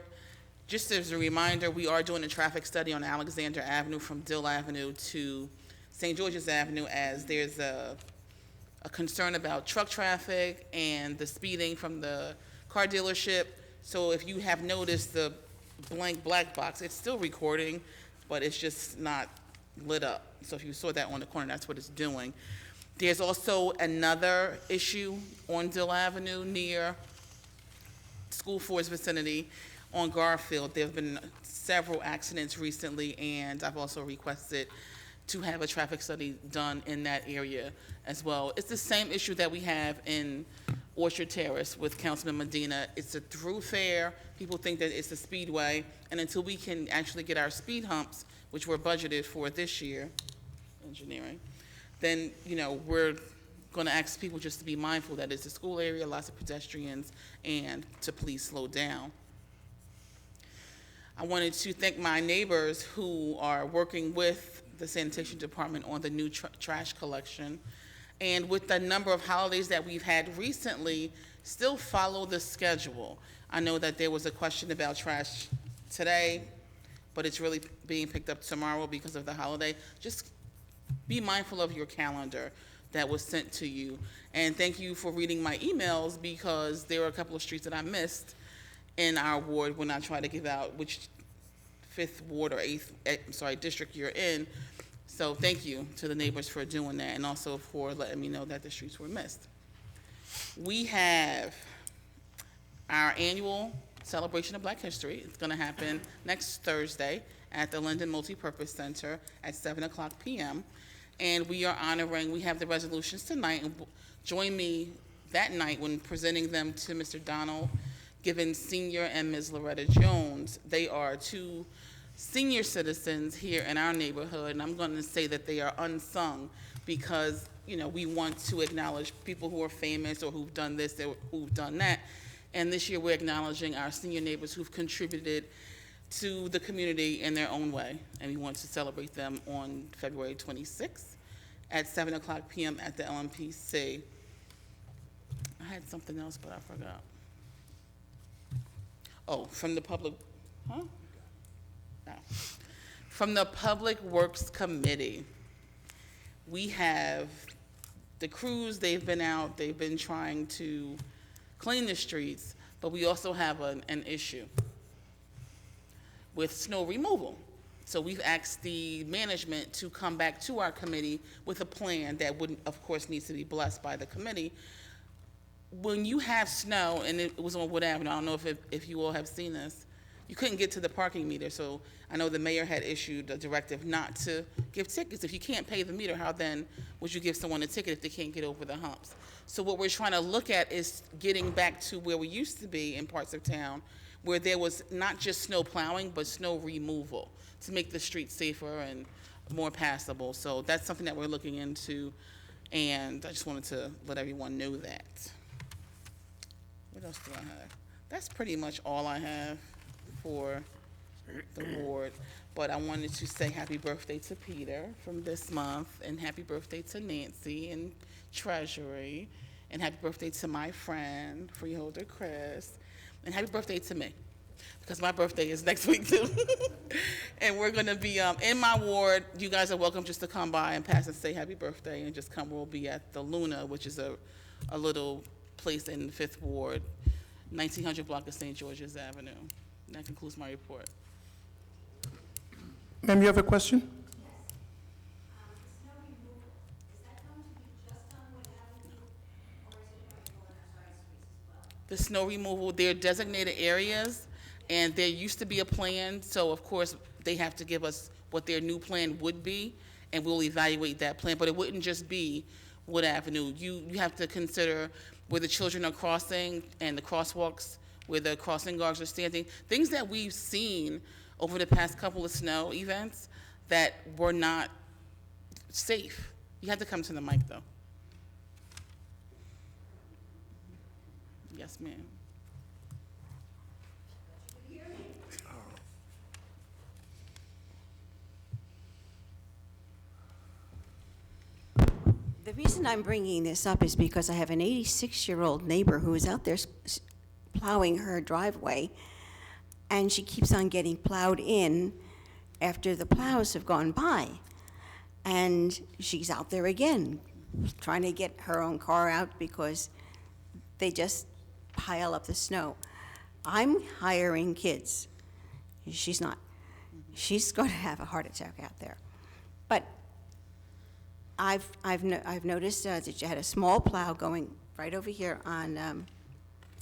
Just as a reminder, we are doing a traffic study on Alexander Avenue from Dill Avenue to St. George's Avenue, as there's a concern about truck traffic and the speeding from the car dealership. So if you have noticed the blank black box, it's still recording, but it's just not lit up. So if you saw that on the corner, that's what it's doing. There's also another issue on Dill Avenue near School Force vicinity on Garfield. There have been several accidents recently, and I've also requested to have a traffic study done in that area as well. It's the same issue that we have in Orchard Terrace with Councilman Medina. It's a thoroughfare. People think that it's a speedway, and until we can actually get our speed humps, which were budgeted for this year, engineering, then, we're going to ask people just to be mindful that it's a school area, lots of pedestrians, and to please slow down. I wanted to thank my neighbors who are working with the sanitation department on the new trash collection. And with the number of holidays that we've had recently, still follow the schedule. I know that there was a question about trash today, but it's really being picked up tomorrow because of the holiday. Just be mindful of your calendar that was sent to you. And thank you for reading my emails, because there were a couple of streets that I missed in our ward when I tried to give out which 5th Ward or 8th, district you're in. So thank you to the neighbors for doing that, and also for letting me know that the streets were missed. We have our annual celebration of Black History. It's going to happen next Thursday at the Linden Multipurpose Center at 7:00 p.m. And we have the resolutions tonight, and join me that night when presenting them to Mr. Donald Givens Sr. and Ms. Loretta Jones. They are two senior citizens here in our neighborhood, and I'm going to say that they are unsung because, we want to acknowledge people who are famous or who've done this, or who've done that. And this year we're acknowledging our senior neighbors who've contributed to the community in their own way, and we want to celebrate them on February 26th at 7:00 p.m. at the LMPC. I had something else, but I forgot. Oh, from the public, huh? No. From the Public Works Committee, we have the crews, they've been out, they've been trying to clean the streets, but we also have an issue with snow removal. So we've asked the management to come back to our committee with a plan that would, of course, needs to be blessed by the committee. When you have snow, and it was on Wood Avenue, I don't know if you all have seen this, you couldn't get to the parking meter. So I know the mayor had issued a directive not to give tickets. If you can't pay the meter, how then would you give someone a ticket if they can't get over the humps? So what we're trying to look at is getting back to where we used to be in parts of town, where there was not just snow plowing, but snow removal to make the streets safer and more passable. So that's something that we're looking into, and I just wanted to let everyone know that. What else do I have? That's pretty much all I have for the board. But I wanted to say happy birthday to Peter from this month, and happy birthday to Nancy in Treasury, and happy birthday to my friend, Freeholder Chris, and happy birthday to me, because my birthday is next week too. And we're gonna be in my ward. You guys are welcome just to come by and pass and say happy birthday, and just come. We'll be at the Luna, which is a little place in the 5th Ward, 1900 block of St. George's Avenue. And that concludes my report. Ma'am, you have a question? The snow removal, they're designated areas, and there used to be a plan, so of course, they have to give us what their new plan would be, and we'll evaluate that plan, but it wouldn't just be Wood Avenue. You have to consider where the children are crossing and the crosswalks, where the crossing guards are standing, things that we've seen over the past couple of snow events that were not safe. You have to come to the mic, though. Yes, ma'am. The reason I'm bringing this up is because I have an 86-year-old neighbor who is out there plowing her driveway, and she keeps on getting plowed in after the plows have gone by. And she's out there again, trying to get her own car out because they just pile up the snow. I'm hiring kids. She's not. She's going to have a heart attack out there. But I've noticed that you had a small plow going right over here on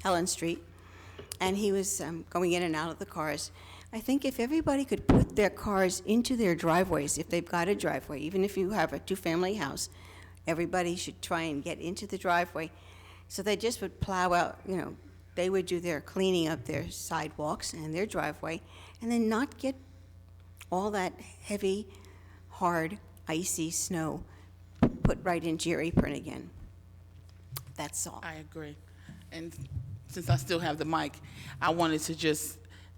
Helen Street, and he was going in and out of the cars. I think if everybody could put their cars into their driveways, if they've got a driveway, even if you have a two-family house, everybody should try and get into the driveway. So they just would plow out, they would do their cleaning up their sidewalks and their driveway, and then not get all that heavy, hard, icy snow put right into your apron again. That's all. I agree. And since I still have the mic, I wanted to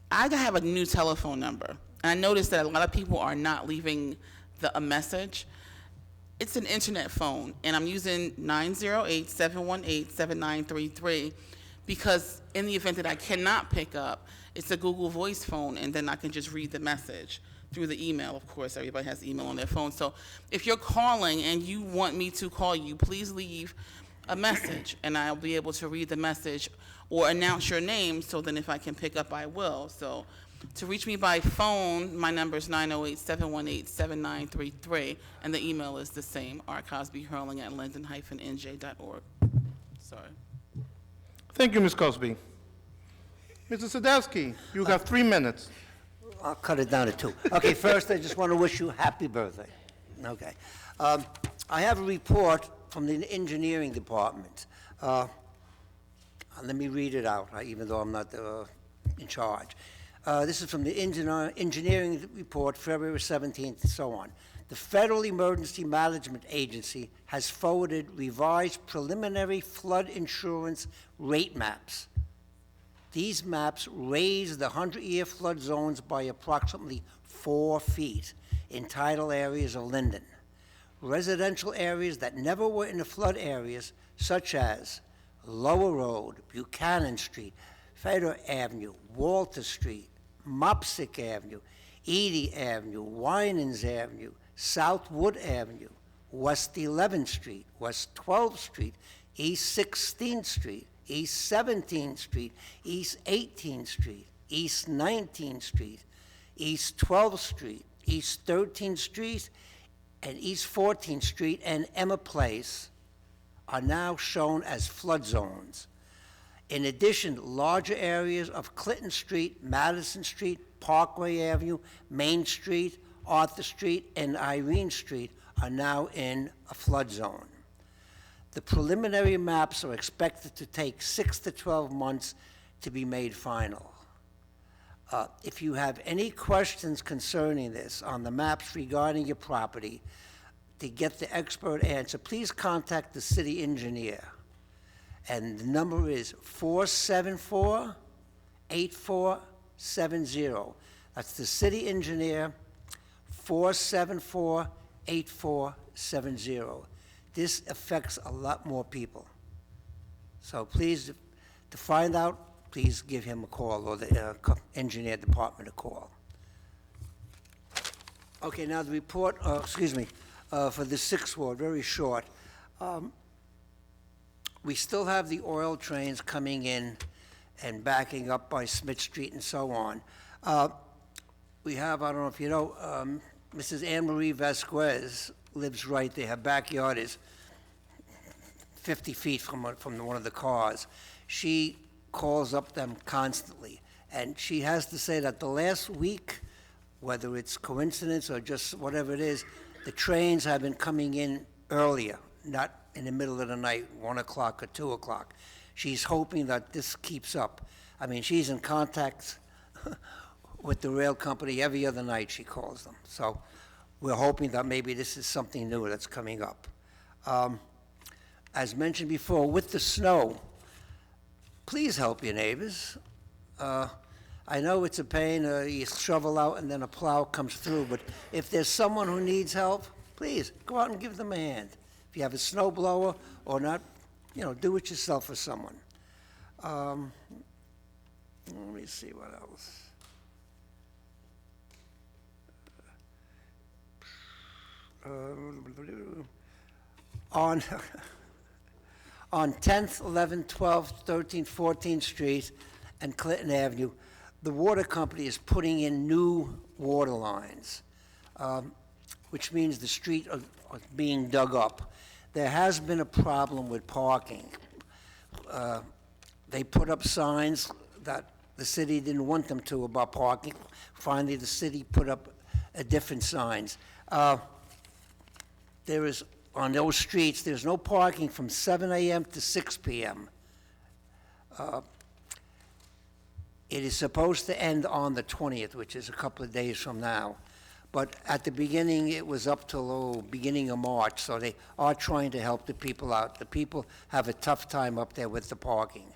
I have a new telephone number. And I noticed that a lot of people are not leaving a message. It's an internet phone, and I'm using 908-718-7933 because in the event that I cannot pick up, it's a Google Voice phone, and then I can just read the message through the email. Of course, everybody has email on their phone. So if you're calling and you want me to call you, please leave a message, and I'll be able to read the message or announce your name, so then if I can pick up, I will. So to reach me by phone, my number is 908-718-7933, and the email is the same, rcosbyhurling@linden-nj.org. Sorry. Thank you, Ms. Cosby. Mr. Sadowski, you have 3 minutes. I'll cut it down to 2. Okay, first, I just want to wish you happy birthday. Okay. I have a report from the engineering department. Let me read it out, even though I'm not in charge. This is from the engineering report, February 17th, and so on. The Federal Emergency Management Agency has forwarded revised preliminary flood insurance rate maps These maps raise the 100-year flood zones by approximately 4 feet in tidal areas of Linden. Residential areas that never were in the flood areas, such as Lower Road, Buchanan Street, Federer Avenue, Walter Street, Mopsic Avenue, Edie Avenue, Winans Avenue, South Wood Avenue, West 11th Street, West 12th Street, East 16th Street, East 17th Street, East 18th Street, East 19th Street, East 12th Street, East 13th Street, and East 14th Street and Emma Place are now shown as flood zones. In addition, larger areas of Clinton Street, Madison Street, Parkway Avenue, Main Street, Arthur Street, and Irene Street are now in a flood zone. The preliminary maps are expected to take 6 to 12 months to be made final. If you have any questions concerning this on the maps regarding your property, to get the expert answer, please contact the city engineer. And the number is 474-8470. That's the city engineer, 474-8470. This affects a lot more people. So please, to find out, please give him a call, or the engineer department a call. Okay, now the report, for the 6th Ward, very short. We still have the oil trains coming in and backing up by Smith Street and so on. We have, I don't know if you know, Mrs. Anne Marie Vasquez lives right there. Her backyard is 50 feet from one of the cars. She calls up them constantly, and she has to say that the last week, whether it's coincidence or just whatever it is, the trains have been coming in earlier, not in the middle of the night, 1 o'clock or 2 o'clock. She's hoping that this keeps up. I mean, she's in contact with the rail company every other night, she calls them. So we're hoping that maybe this is something new that's coming up. As mentioned before, with the snow, please help your neighbors. I know it's a pain, you shovel out and then a plow comes through, but if there's someone who needs help, please go out and give them a hand. If you have a snow blower or not, do it yourself for someone. Let me see what else. On 10th, 11th, 12th, 13th, 14th Street and Clinton Avenue, the water company is putting in new water lines, which means the street are being dug up. There has been a problem with parking. They put up signs that the city didn't want them to about parking. Finally, the city put up different signs. There is, on those streets, there's no parking from 7 a.m. to 6 p.m. It is supposed to end on the 20th, which is a couple of days from now. But at the beginning, it was up till beginning of March, so they are trying to help the people out. The people have a tough time up there with the parking,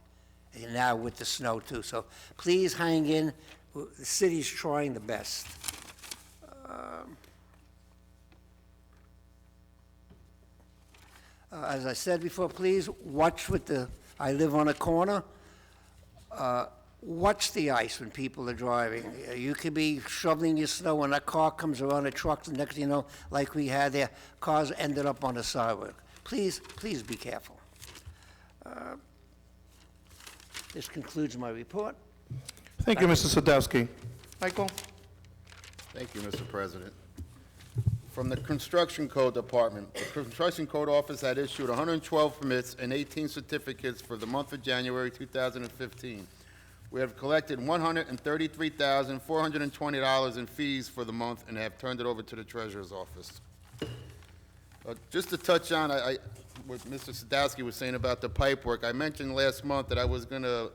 and now with the snow too. So please hang in. The city's trying the best. As I said before, please watch I live on a corner. Watch the ice when people are driving. You could be shoveling your snow when that car comes around a truck, and next thing you know, like we had there, cars ended up on the sidewalk. Please be careful. This concludes my report. Thank you, Mr. Sadowski. Michael? Thank you, Mr. President. From the Construction Code Department, the Construction Code Office had issued 112 permits and 18 certificates for the month of January 2015. We have collected $133,420 in fees for the month and have turned it over to the Treasurer's Office. Just to touch on what Mr. Sadowski was saying about the pipe work, I mentioned last month that I was going to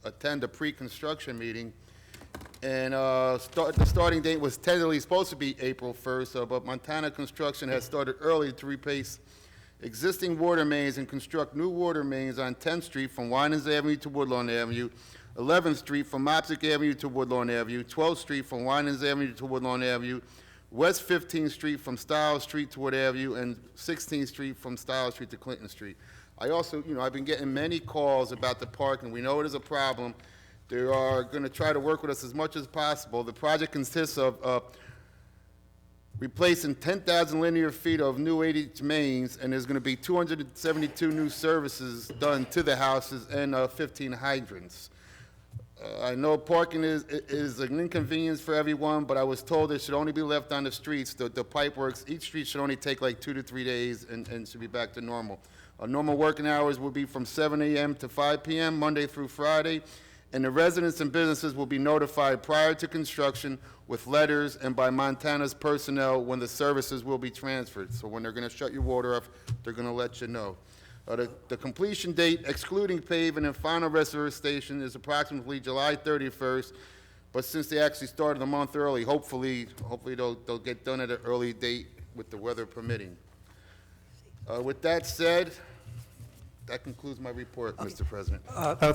attend a pre-construction meeting, and the starting date was tentatively supposed to be April 1st, but Montana Construction has started early to replace existing water mains and construct new water mains on 10th Street from Winans Avenue to Woodlawn Avenue, 11th Street from Mopsic Avenue to Woodlawn Avenue, 12th Street from Winans Avenue to Woodlawn Avenue, West 15th Street from Stiles Street to Wood Avenue, and 16th Street from Stiles Street to Clinton Street. I also, I've been getting many calls about the parking. We know it is a problem. They are going to try to work with us as much as possible. The project consists of replacing 10,000 linear feet of new 8-inch mains, and there's going to be 272 new services done to the houses and 15 hydrants. I know parking is an inconvenience for everyone, but I was told it should only be left on the streets. The pipe works, each street should only take like 2 to 3 days and should be back to normal. Normal working hours will be from 7 a.m. to 5 p.m., Monday through Friday, and the residents and businesses will be notified prior to construction with letters and by Montana's personnel when the services will be transferred. So when they're going to shut your water off, they're going to let you know. The completion date, excluding paving and final restoration, is approximately July 31st, but since they actually started a month early, hopefully they'll get done at an early date with the weather permitting. With that said, that concludes my report, Mr. President.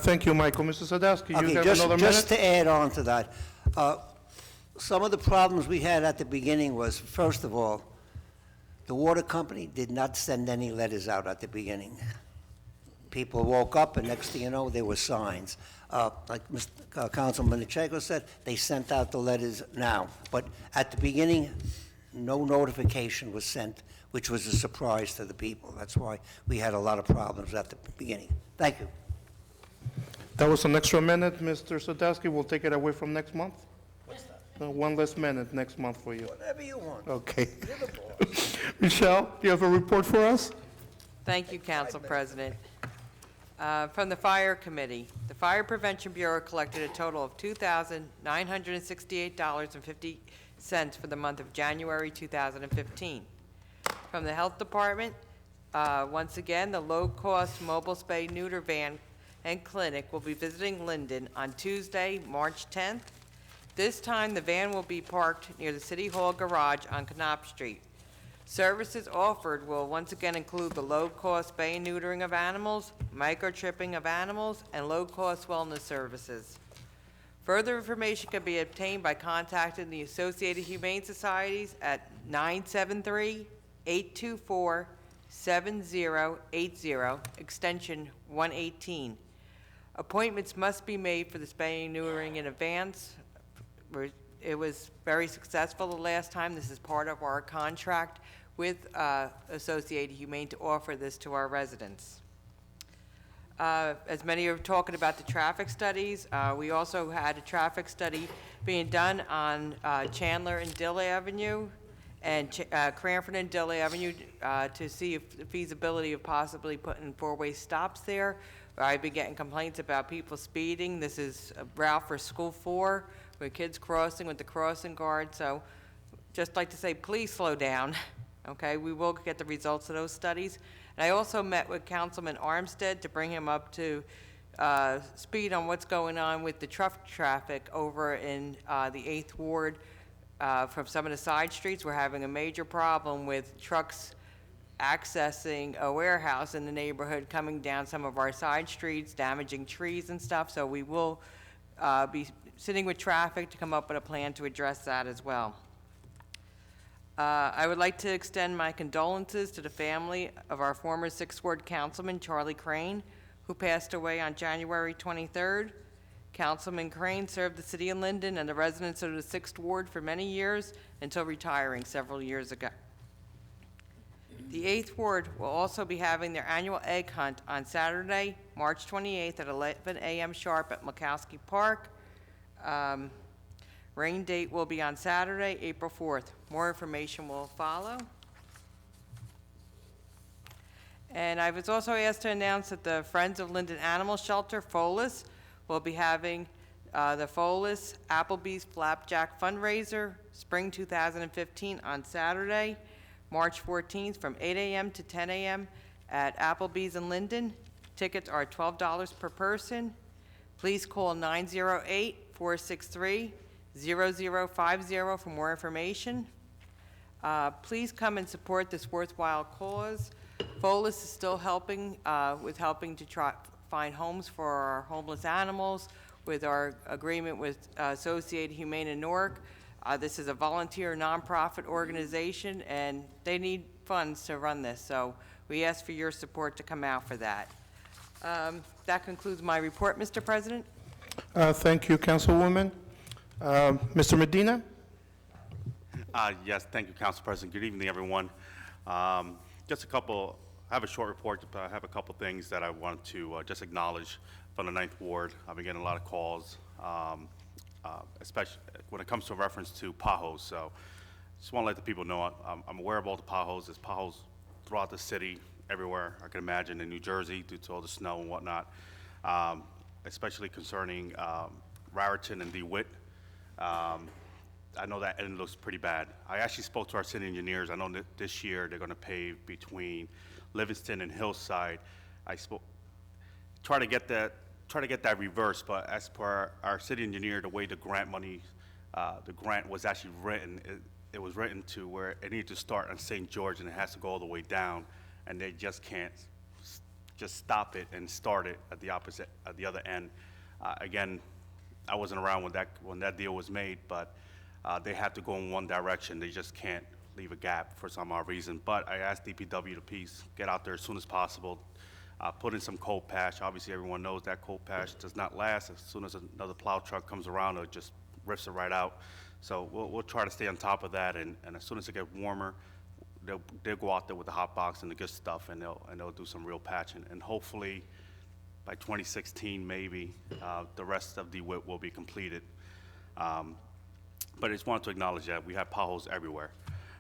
Thank you, Michael. Mr. Sadowski, Okay, you have another minute? just to add on to that, some of the problems we had at the beginning was, first of all, the water company did not send any letters out at the beginning. People woke up, and next thing you know, there were signs. Like Councilman Pacheco said, they sent out the letters now. But at the beginning, no notification was sent, which was a surprise to the people. That's why we had a lot of problems at the beginning. Thank you. That was an extra minute, Mr. Sadowski. We'll take it away from next month. One less minute next month for you. Whatever you want. Okay. Michelle, do you have a report for us? Thank you, Council President. From the Fire Committee, the Fire Prevention Bureau collected a total of $2,968.50 for the month of January 2015. From the Health Department, once again, the low-cost mobile spay-neuter van and clinic will be visiting Linden on Tuesday, March 10th. This time, the van will be parked near the City Hall garage on Knopf Street. Services offered will once again include the low-cost spay and neutering of animals, microchipping of animals, and low-cost wellness services. Further information can be obtained by contacting the Associated Humane Societies at 973-824-7080, extension 118. Appointments must be made for the spay and neutering in advance. It was very successful the last time. This is part of our contract with Associated Humane to offer this to our residents. As many are talking about the traffic studies, we also had a traffic study being done on Chandler and Dill Avenue and Cranford and Dill Avenue to see if the feasibility of possibly putting four-way stops there. I've been getting complaints about people speeding. This is a route for School 4, with kids crossing with the crossing guard. So just like to say, please slow down. Okay, we will get the results of those studies. And I also met with Councilman Armstead to bring him up to speed on what's going on with the truck traffic over in the 8th Ward. From some of the side streets, we're having a major problem with trucks accessing a warehouse in the neighborhood, coming down some of our side streets, damaging trees and stuff. So we will be sitting with traffic to come up with a plan to address that as well. I would like to extend my condolences to the family of our former 6th Ward Councilman, Charlie Crane, who passed away on January 23rd. Councilman Crane served the city of Linden and the residents of the 6th Ward for many years until retiring several years ago. The 8th Ward will also be having their annual egg hunt on Saturday, March 28th at 11 a.m. sharp at Makowski Park. Rain date will be on Saturday, April 4th. More information will follow. And I was also asked to announce that the Friends of Linden Animal Shelter, FOLIS, will be having the FOLIS Applebee's Flapjack fundraiser, spring 2015, on Saturday, March 14th, from 8 a.m. to 10 a.m. at Applebee's in Linden. Tickets are $12 per person. Please call 908-463-0050 for more information. Please come and support this worthwhile cause. FOLIS is still helping to try find homes for our homeless animals. with our agreement with Associated Humane in Newark. This is a volunteer nonprofit organization, and they need funds to run this, so we ask for your support to come out for that. That concludes my report, Mr. President. Thank you, Councilwoman. Mr. Medina? Yes, thank you, Council President. Good evening, everyone. Just I have a short report, but I have a couple things that I want to just acknowledge from the Ninth Ward. I've been getting a lot of calls, especially when it comes to reference to potholes. So just want to let the people know I'm aware of all the potholes. There's potholes throughout the city, everywhere I can imagine, in New Jersey due to all the snow and whatnot, especially concerning Raritan and DeWitt. I know that end looks pretty bad. I actually spoke to our city engineers. I know that this year they're going to pave between Livingston and Hillside. Try to get that reversed, but as per our city engineer, the way the grant money, the grant was actually written, it was written to where it needed to start on St. George and it has to go all the way down, and they just can't just stop it and start it at the other end. Again, I wasn't around when that deal was made, but they have to go in one direction. They just can't leave a gap for some odd reason. But I asked DPW to please get out there as soon as possible, put in some cold patch. Obviously, everyone knows that cold patch does not last. As soon as another plow truck comes around, it just rips it right out. So we'll try to stay on top of that, and as soon as it gets warmer, they'll go out there with the hot box and the good stuff, and they'll do some real patching. And hopefully, by 2016, maybe, the rest of the DeWitt will be completed. But I just wanted to acknowledge that we have potholes everywhere,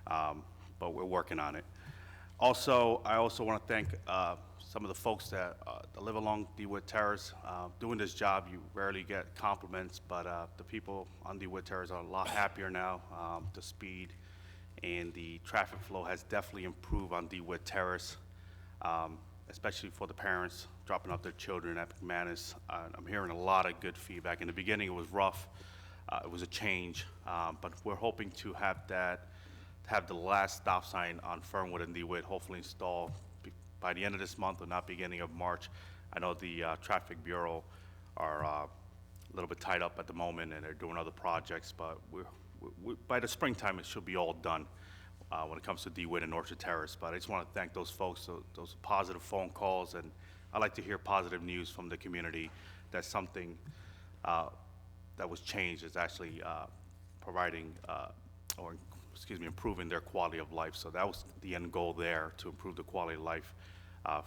but we're working on it. Also, I also want to thank some of the folks that live along DeWitt Terrace. Doing this job, you rarely get compliments, but the people on DeWitt Terrace are a lot happier now. The speed and the traffic flow has definitely improved on DeWitt Terrace, especially for the parents dropping off their children at McManus. I'm hearing a lot of good feedback. In the beginning, it was rough. It was a change, but we're hoping to have the last stop sign on Fernwood and DeWitt hopefully installed by the end of this month or not beginning of March. I know the Traffic Bureau are a little bit tied up at the moment and they're doing other projects, but by the springtime it should be all done when it comes to DeWitt and Orchard Terrace. But I just want to thank those folks, those positive phone calls, and I like to hear positive news from the community that something that was changed is actually improving their quality of life. So that was the end goal there, to improve the quality of life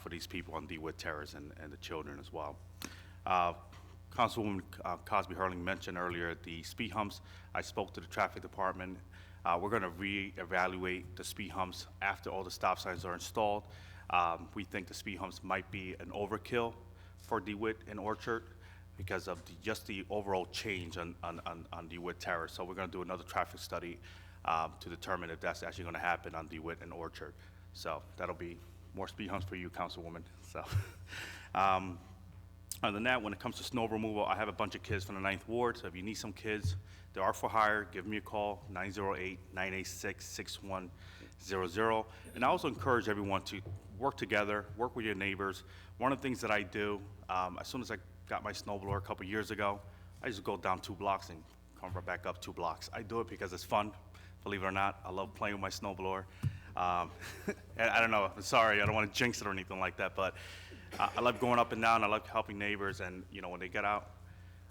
for these people on DeWitt Terrace and the children as well. Councilwoman Cosby Hurling mentioned earlier the speed humps. I spoke to the traffic department. We're going to reevaluate the speed humps after all the stop signs are installed. We think the speed humps might be an overkill for DeWitt and Orchard because of just the overall change on DeWitt Terrace. So we're going to do another traffic study to determine if that's actually going to happen on DeWitt and Orchard. So that'll be more speed humps for you, Councilwoman. So, other than that, when it comes to snow removal, I have a bunch of kids from the 9th Ward. So if you need some kids, they are for hire. Give me a call, 908-986-6100. And I also encourage everyone to work together, work with your neighbors. One of the things that I do, as soon as I got my snowblower a couple years ago, I just go down 2 blocks and come right back up 2 blocks. I do it because it's fun, believe it or not. I love playing with my snowblower. And I don't know, I'm sorry, I don't want to jinx it or anything like that, but I love going up and down. I love helping neighbors, and when they get out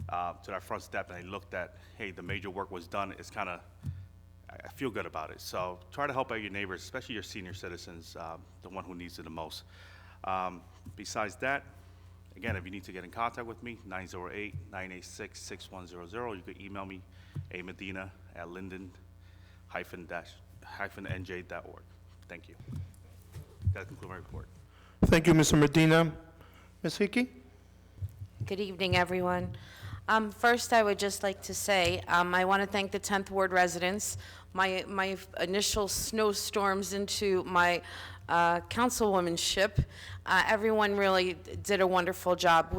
to that front step and they looked at, hey, the major work was done, it's kind of, I feel good about it. So try to help out your neighbors, especially your senior citizens, the one who needs it the most. Besides that, again, if you need to get in contact with me, 908-986-6100. You can email me, amedina@linden-nj.org. Thank you. That concludes my report. Thank you, Mr. Medina. Ms. Hickey? Good evening, everyone. First, I would just like to say, I want to thank the 10th Ward residents. My initial snowstorms into my councilwomanship, everyone really did a wonderful job.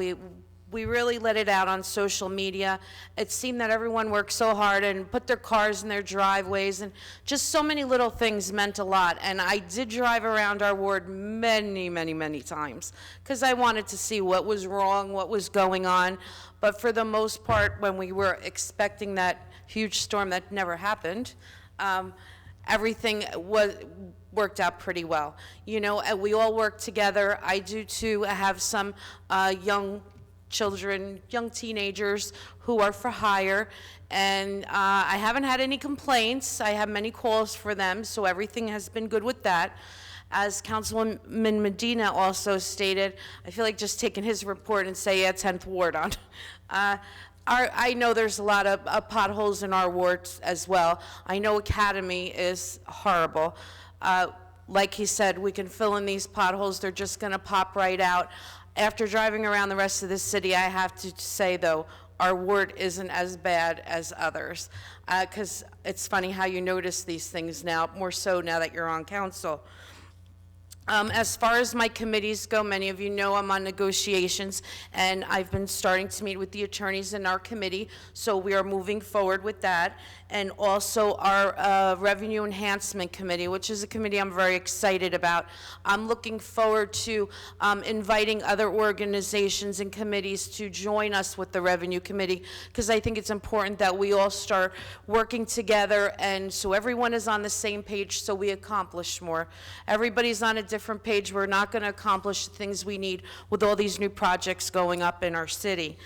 we really let it out on social media. It seemed that everyone worked so hard and put their cars in their driveways, and just so many little things meant a lot. And I did drive around our ward many, many, many times because I wanted to see what was wrong, what was going on. But for the most part, when we were expecting that huge storm that never happened, everything worked out pretty well. You know, and we all work together. I do too. I have some young children, young teenagers who are for hire, and I haven't had any complaints. I have many calls for them, so everything has been good with that. As Councilman Medina also stated, I feel like just taking his report and say, yeah, 10th Ward on. I know there's a lot of potholes in our wards as well. I know Academy is horrible. Like he said, we can fill in these potholes. They're just going to pop right out. After driving around the rest of the city, I have to say, though, our ward isn't as bad as others. Because it's funny how you notice these things now, more so now that you're on council. As far as my committees go, many of you know I'm on negotiations, and I've been starting to meet with the attorneys in our committee, so we are moving forward with that. And also our Revenue Enhancement Committee, which is a committee I'm very excited about. I'm looking forward to inviting other organizations and committees to join us with the Revenue Committee, because I think it's important that we all start working together, and so everyone is on the same page so we accomplish more. Everybody's on a different page. We're not going to accomplish the things we need with all these new projects going up in our city.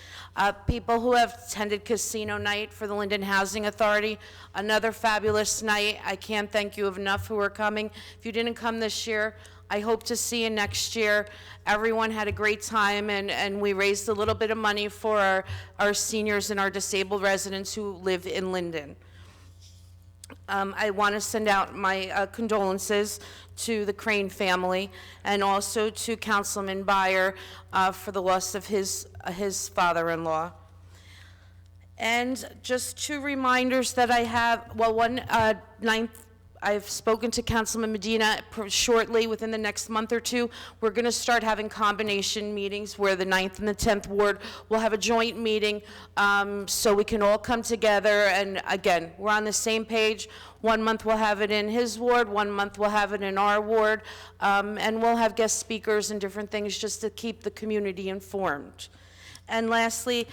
People who have attended Casino Night for the Linden Housing Authority, another fabulous night. I can't thank you enough who are coming. If you didn't come this year, I hope to see you next year. Everyone had a great time, and we raised a little bit of money for our seniors and our disabled residents who live in Linden. I want to send out my condolences to the Crane family, and also to Councilman Byer for the loss of his father-in-law. And just two reminders that I have. Well, one, 9th, I've spoken to Councilman Medina shortly, within the next month or two. We're going to start having combination meetings where the 9th and the 10th Ward will have a joint meeting, so we can all come together. And again, we're on the same page. 1 month we'll have it in his ward, 1 month we'll have it in our ward, and we'll have guest speakers and different things just to keep the community informed. And lastly,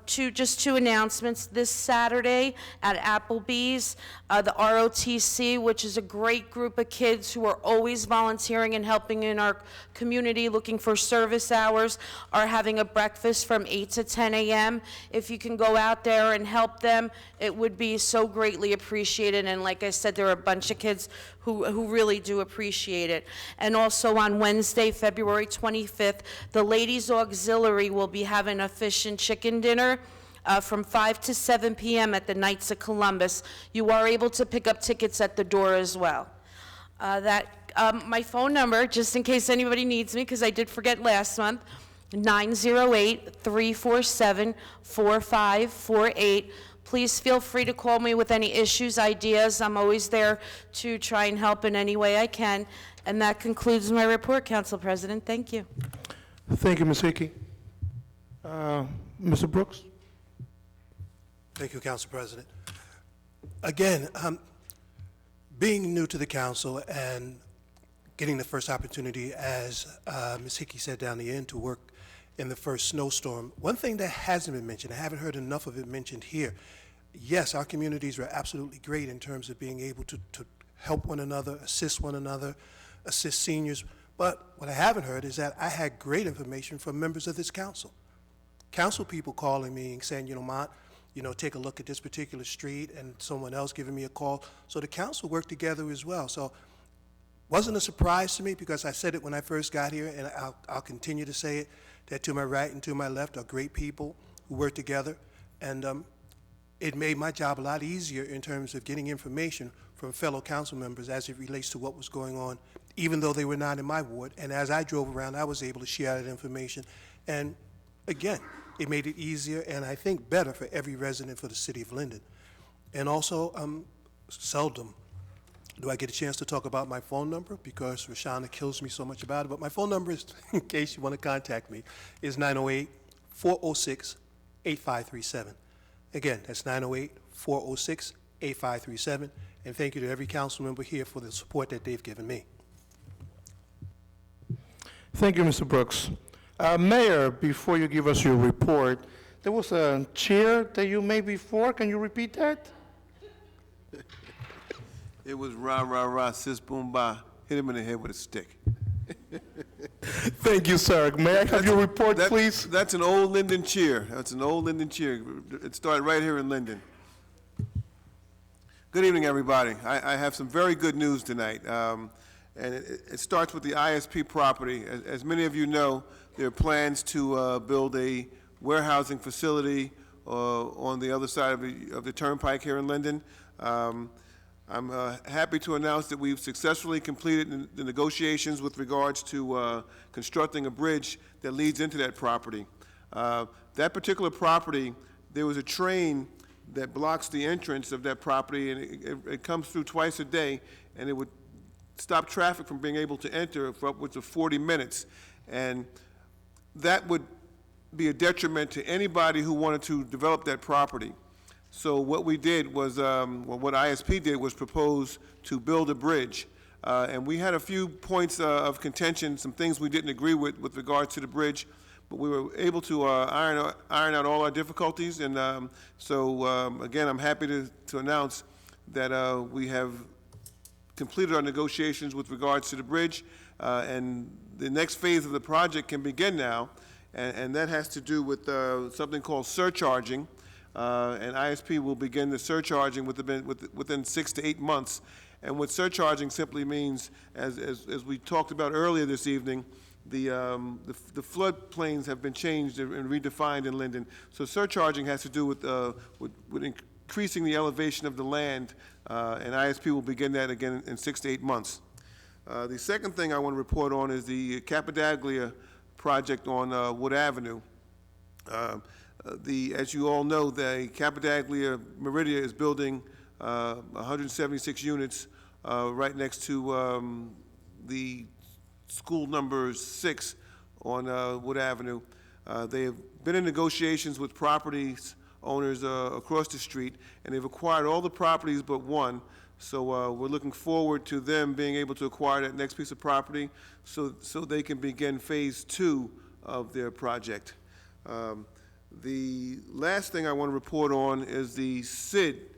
just two announcements. This Saturday at Applebee's, the ROTC, which is a great group of kids who are always volunteering and helping in our community, looking for service hours, are having a breakfast from 8 to 10 a.m. If you can go out there and help them, it would be so greatly appreciated. And like I said, there are a bunch of kids who really do appreciate it. And also on Wednesday, February 25th, the Ladies Auxiliary will be having a fish and chicken dinner from 5 to 7 p.m. at the Knights of Columbus. You are able to pick up tickets at the door as well. My phone number, just in case anybody needs me, because I did forget last month, 908-347-4548. Please feel free to call me with any issues, ideas. I'm always there to try and help in any way I can. And that concludes my report, Council President. Thank you. Thank you, Ms. Hickey. Mr. Brooks? Thank you, Council President. Again, being new to the council and getting the first opportunity, as Ms. Hickey said down the end, to work in the first snowstorm, one thing that hasn't been mentioned, I haven't heard enough of it mentioned here. Yes, our communities were absolutely great in terms of being able to help one another, assist seniors, but what I haven't heard is that I had great information from members of this council. Council people calling me and saying, Mont, take a look at this particular street, and someone else giving me a call. So the council worked together as well. So wasn't a surprise to me, because I said it when I first got here, and I'll continue to say it, that to my right and to my left are great people who work together. And it made my job a lot easier in terms of getting information from fellow council members as it relates to what was going on, even though they were not in my ward. And as I drove around, I was able to share that information. And again, it made it easier and I think better for every resident for the city of Linden. And also, seldom do I get a chance to talk about my phone number, because Rashana kills me so much about it. But my phone number is, in case you want to contact me, is 908-406-8537. Again, that's 908-406-8537. And thank you to every council member here for the support that they've given me. Thank you, Mr. Brooks. Mayor, before you give us your report, there was a cheer that you made before. Can you repeat that? It was rah, rah, rah, sis, boom, bah. Hit him in the head with a stick. Thank you, sir. May I have your report, please? That's an old Linden cheer. That's an old Linden cheer. It started right here in Linden. Good evening, everybody. I have some very good news tonight. And it starts with the ISP property. As many of you know, there are plans to build a warehousing facility on the other side of the turnpike here in Linden. I'm happy to announce that we've successfully completed the negotiations with regards to constructing a bridge that leads into that property. That particular property, there was a train that blocks the entrance of that property, and it comes through twice a day, and it would stop traffic from being able to enter for upwards of 40 minutes. And that would be a detriment to anybody who wanted to develop that property. So what we did was, what ISP did was propose to build a bridge. And we had a few points of contention, some things we didn't agree with regards to the bridge, but we were able to iron out all our difficulties. And again, I'm happy to announce that we have completed our negotiations with regards to the bridge, and the next phase of the project can begin now, and that has to do with something called surcharging. And ISP will begin the surcharging within 6 to 8 months. And what surcharging simply means, as we talked about earlier this evening, the floodplains have been changed and redefined in Linden. So surcharging has to do with increasing the elevation of the land, and ISP will begin that again in 6 to 8 months. The second thing I want to report on is the Capadaglia project on Wood Avenue. As you all know, the Capadaglia Meridia is building 176 units right next to the school number 6 on Wood Avenue. They have been in negotiations with properties owners across the street, and they've acquired all the properties but one. So we're looking forward to them being able to acquire that next piece of property so they can begin phase 2 of their project. The last thing I want to report on is the SID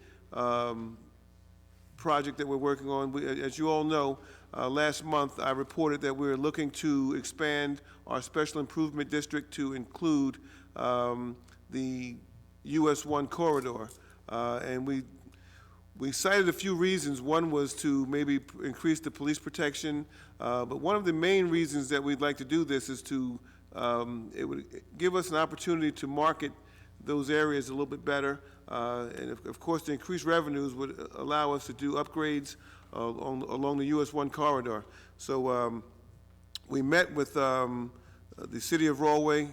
project that we're working on. As you all know, last month I reported that we're looking to expand our special improvement district to include the US 1 corridor. And we cited a few reasons. One was to maybe increase the police protection, but one of the main reasons that we'd like to do this is to it would give us an opportunity to market those areas a little bit better. And of course, the increased revenues would allow us to do upgrades along the US 1 corridor. So we met with the City of Rahway,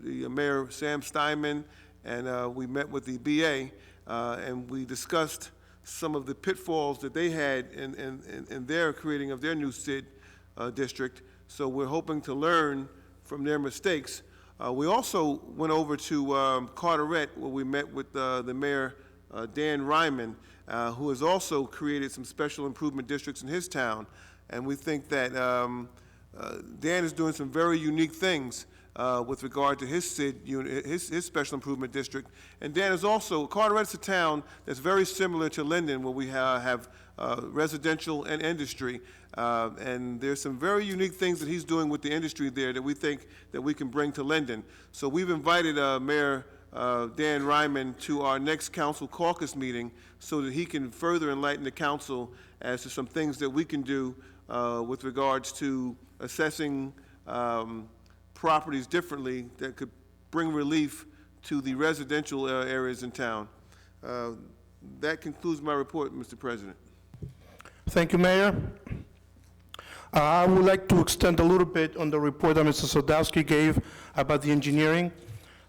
the Mayor Sam Steinman, and we met with the BA, and we discussed some of the pitfalls that they had in their creating of their new SID district. So we're hoping to learn from their mistakes. We also went over to Carteret, where we met with the Mayor, Dan Ryman, who has also created some special improvement districts in his town. And we think that Dan is doing some very unique things with regard to his SID unit, his special improvement district. And Dan is also, Carteret's a town that's very similar to Linden, where we have residential and industry. And there's some very unique things that he's doing with the industry there that we think that we can bring to Linden. So we've invited Mayor Dan Ryman to our next council caucus meeting so that he can further enlighten the council as to some things that we can do with regards to assessing properties differently that could bring relief to the residential areas in town. That concludes my report, Mr. President. Thank you, Mayor. I would like to extend a little bit on the report that Mr. Sadowski gave about the engineering.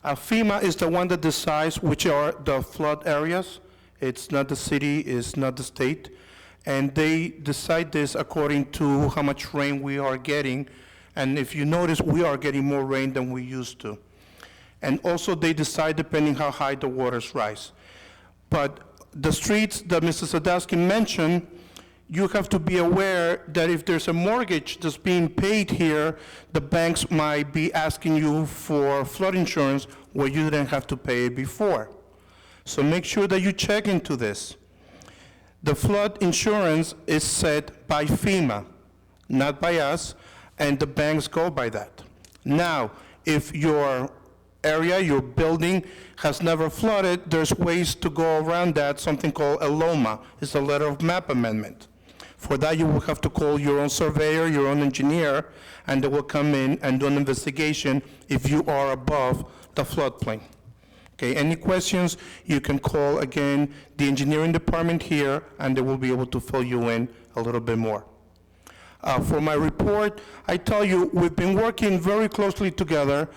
FEMA is the one that decides which are the flood areas. It's not the city, it's not the state. And they decide this according to how much rain we are getting. And if you notice, we are getting more rain than we used to. And also, they decide depending how high the waters rise. But the streets that Mr. Sadowski mentioned, you have to be aware that if there's a mortgage that's being paid here, the banks might be asking you for flood insurance where you didn't have to pay it before. So make sure that you check into this. The flood insurance is set by FEMA, not by us, and the banks go by that. Now, if your area, your building has never flooded, there's ways to go around that, something called a LOMA. It's a letter of map amendment. For that, you will have to call your own surveyor, your own engineer, and they will come in and do an investigation if you are above the floodplain. Okay, any questions, you can call, again, the engineering department here, and they will be able to fill you in a little bit more. For my report, I tell you, we've been working very closely together,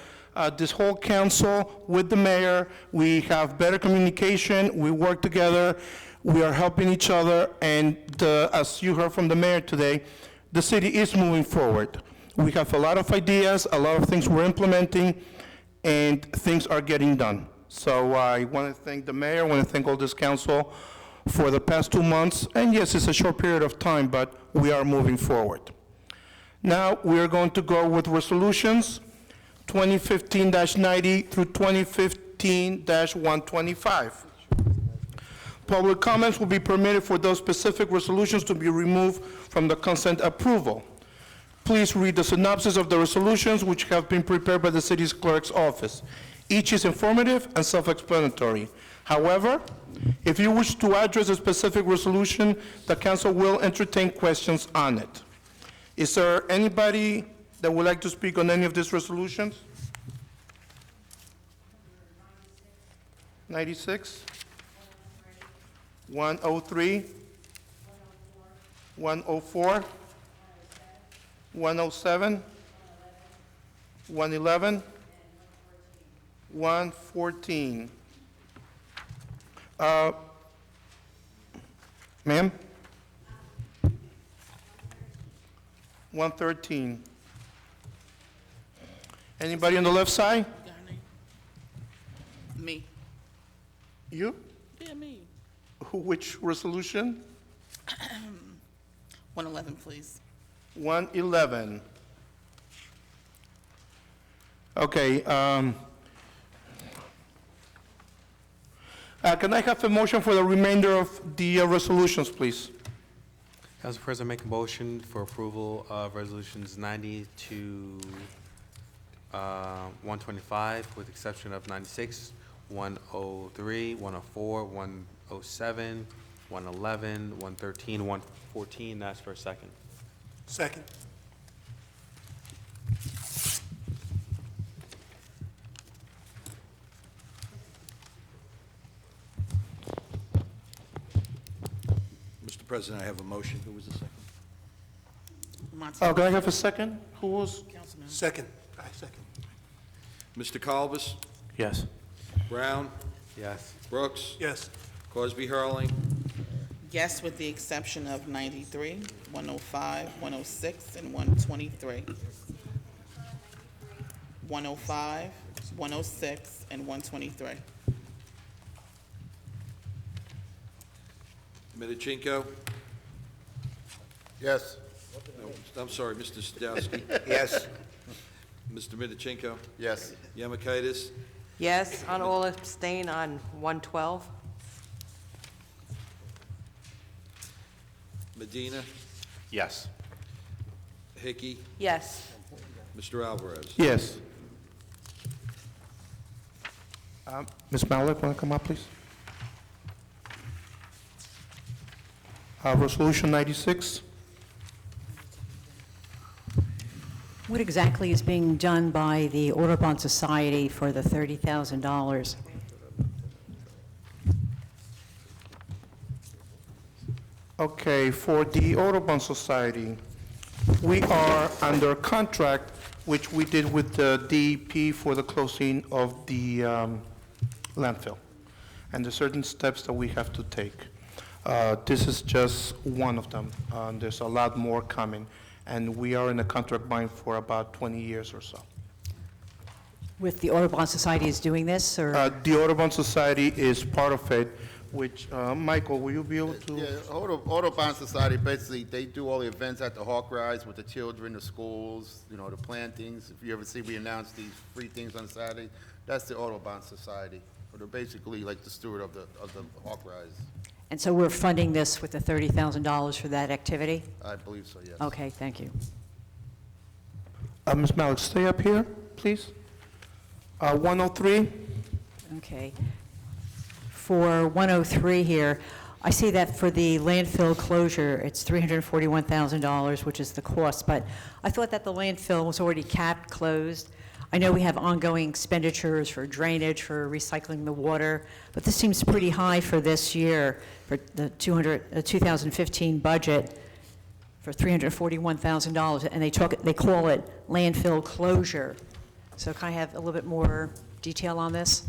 this whole council with the mayor. We have better communication, we work together, we are helping each other, and as you heard from the mayor today, the city is moving forward. We have a lot of ideas, a lot of things we're implementing, and things are getting done. So I want to thank the mayor, I want to thank all this council for the past 2 months, and yes, it's a short period of time, but we are moving forward. Now, we are going to go with resolutions 2015-90 through 2015-125. Public comments will be permitted for those specific resolutions to be removed from the consent approval. Please read the synopsis of the resolutions which have been prepared by the city's clerk's office. Each is informative and self-explanatory. However, if you wish to address a specific resolution, the council will entertain questions on it. Is there anybody that would like to speak on any of these resolutions? 96? 103? 104? 107? 111? 114. Ma'am? 113. Anybody on the left side? Me. You? Yeah, me. Which resolution? 111, please. 111. Okay. Can I have a motion for the remainder of the resolutions, please? Council President, make a motion for approval of resolutions 90 to 125, with exception of 96, 103, 104, 107, 111, 113, 114. Ask for a second. Second. Mr. President, I have a motion. Who was the second? Can I have a second? Who was? Second. I second. Mr. Colbus? Yes. Brown? Yes. Brooks? Yes. Cosby Hurling? Yes, with the exception of 93, 105, 106, and 123. 105, 106, and 123. Midichinko? Yes. No, I'm sorry, Mr. Sadowski? Yes. Mr. Midichinko? Yes. Yemakaitis? Yes, on all, abstain on 112. Medina? Yes. Hickey? Yes. Mr. Alvarez? Yes. Ms. Malik, want to come up, please? Resolution 96. What exactly is being done by the Audubon Society for the $30,000? Okay, for the Audubon Society, we are under contract, which we did with the DEP for the closing of the landfill. And there's certain steps that we have to take. This is just one of them. There's a lot more coming, and we are in a contract bind for about 20 years or so. With the Audubon Society is doing this, or? The Audubon Society is part of it, which, Michael, will you be able to? Yeah, Audubon Society, basically, they do all the events at the Hawk Rise with the children, the schools, you know, the plantings. If you ever see, we announce these free things on Saturday. That's the Audubon Society. They're basically like the steward of the Hawk Rise. And so we're funding this with the $30,000 for that activity? I believe so, yes. Okay, thank you. Ms. Malik, stay up here, please. 103? Okay. For 103 here, I see that for the landfill closure, it's $341,000, which is the cost, but I thought that the landfill was already capped, closed. I know we have ongoing expenditures for drainage, for recycling the water, but this seems pretty high for this year, for the 2015 budget, for $341,000, and they call it landfill closure. So can I have a little bit more detail on this?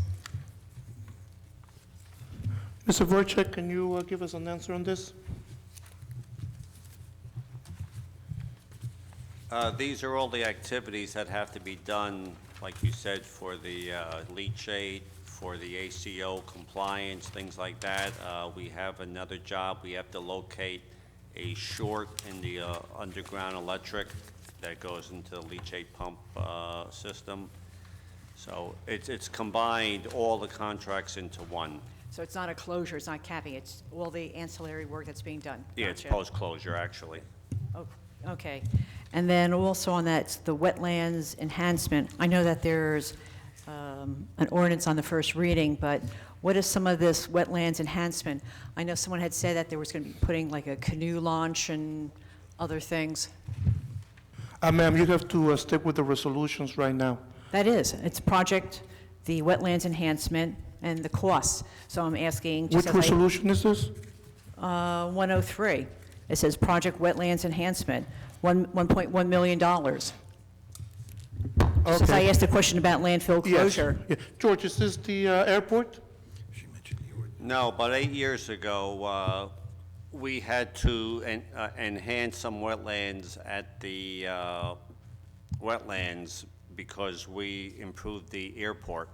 Mr. Voracek, can you give us an answer on this? These are all the activities that have to be done, like you said, for the leachate, for the ACO compliance, things like that. We have another job. We have to locate a short in the underground electric that goes into the leachate pump system. So it's combined all the contracts into one. So it's not a closure, it's not capping, it's all the ancillary work that's being done? Yeah, it's Gotcha. post-closure, actually. Oh, okay. And then also on that, the wetlands enhancement, I know that there's an ordinance on the first reading, but what is some of this wetlands enhancement? I know someone had said that there was going to be putting like a canoe launch and other things. Ma'am, you have to stick with the resolutions right now. That is, it's project, the wetlands enhancement, and the costs. So I'm asking, just Which as resolution is this? 103. It says project wetlands enhancement, $1.1 million. Just as I Okay. asked a question about landfill Yes. closure. Yeah. George, is this the airport? No, but 8 years ago, we had to enhance some wetlands at the wetlands because we improved the airport.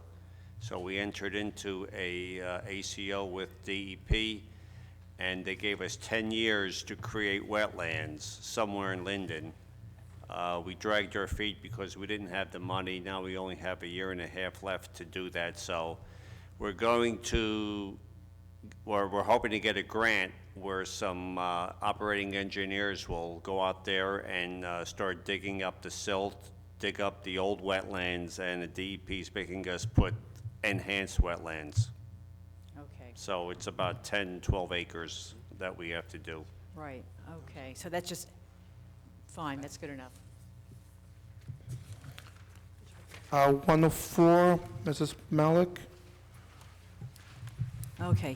So we entered into a ACO with DEP, and they gave us 10 years to create wetlands somewhere in Linden. We dragged our feet because we didn't have the money. Now we only have a year and a half left to do that. So we're hoping to get a grant where some operating engineers will go out there and start digging up the silt, dig up the old wetlands, and the DEP is making us put enhanced wetlands. Okay, So it's about 10, 12 acres that we have to do. right, okay. So that's just, fine, that's good enough. 104, Mrs. Malik? Okay.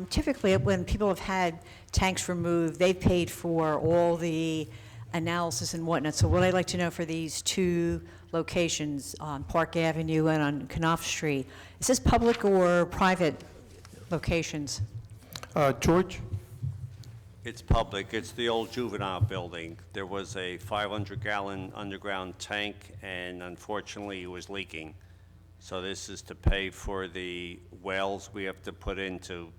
Typically, when people have had tanks removed, they've paid for all the analysis and whatnot. So what I'd like to know for these two locations, on Park Avenue and on Knopf Street, is this public or private locations? George? It's public. It's the old juvenile building. There was a 500-gallon underground tank, and unfortunately, it was leaking. So this is to pay for the wells we have to put in to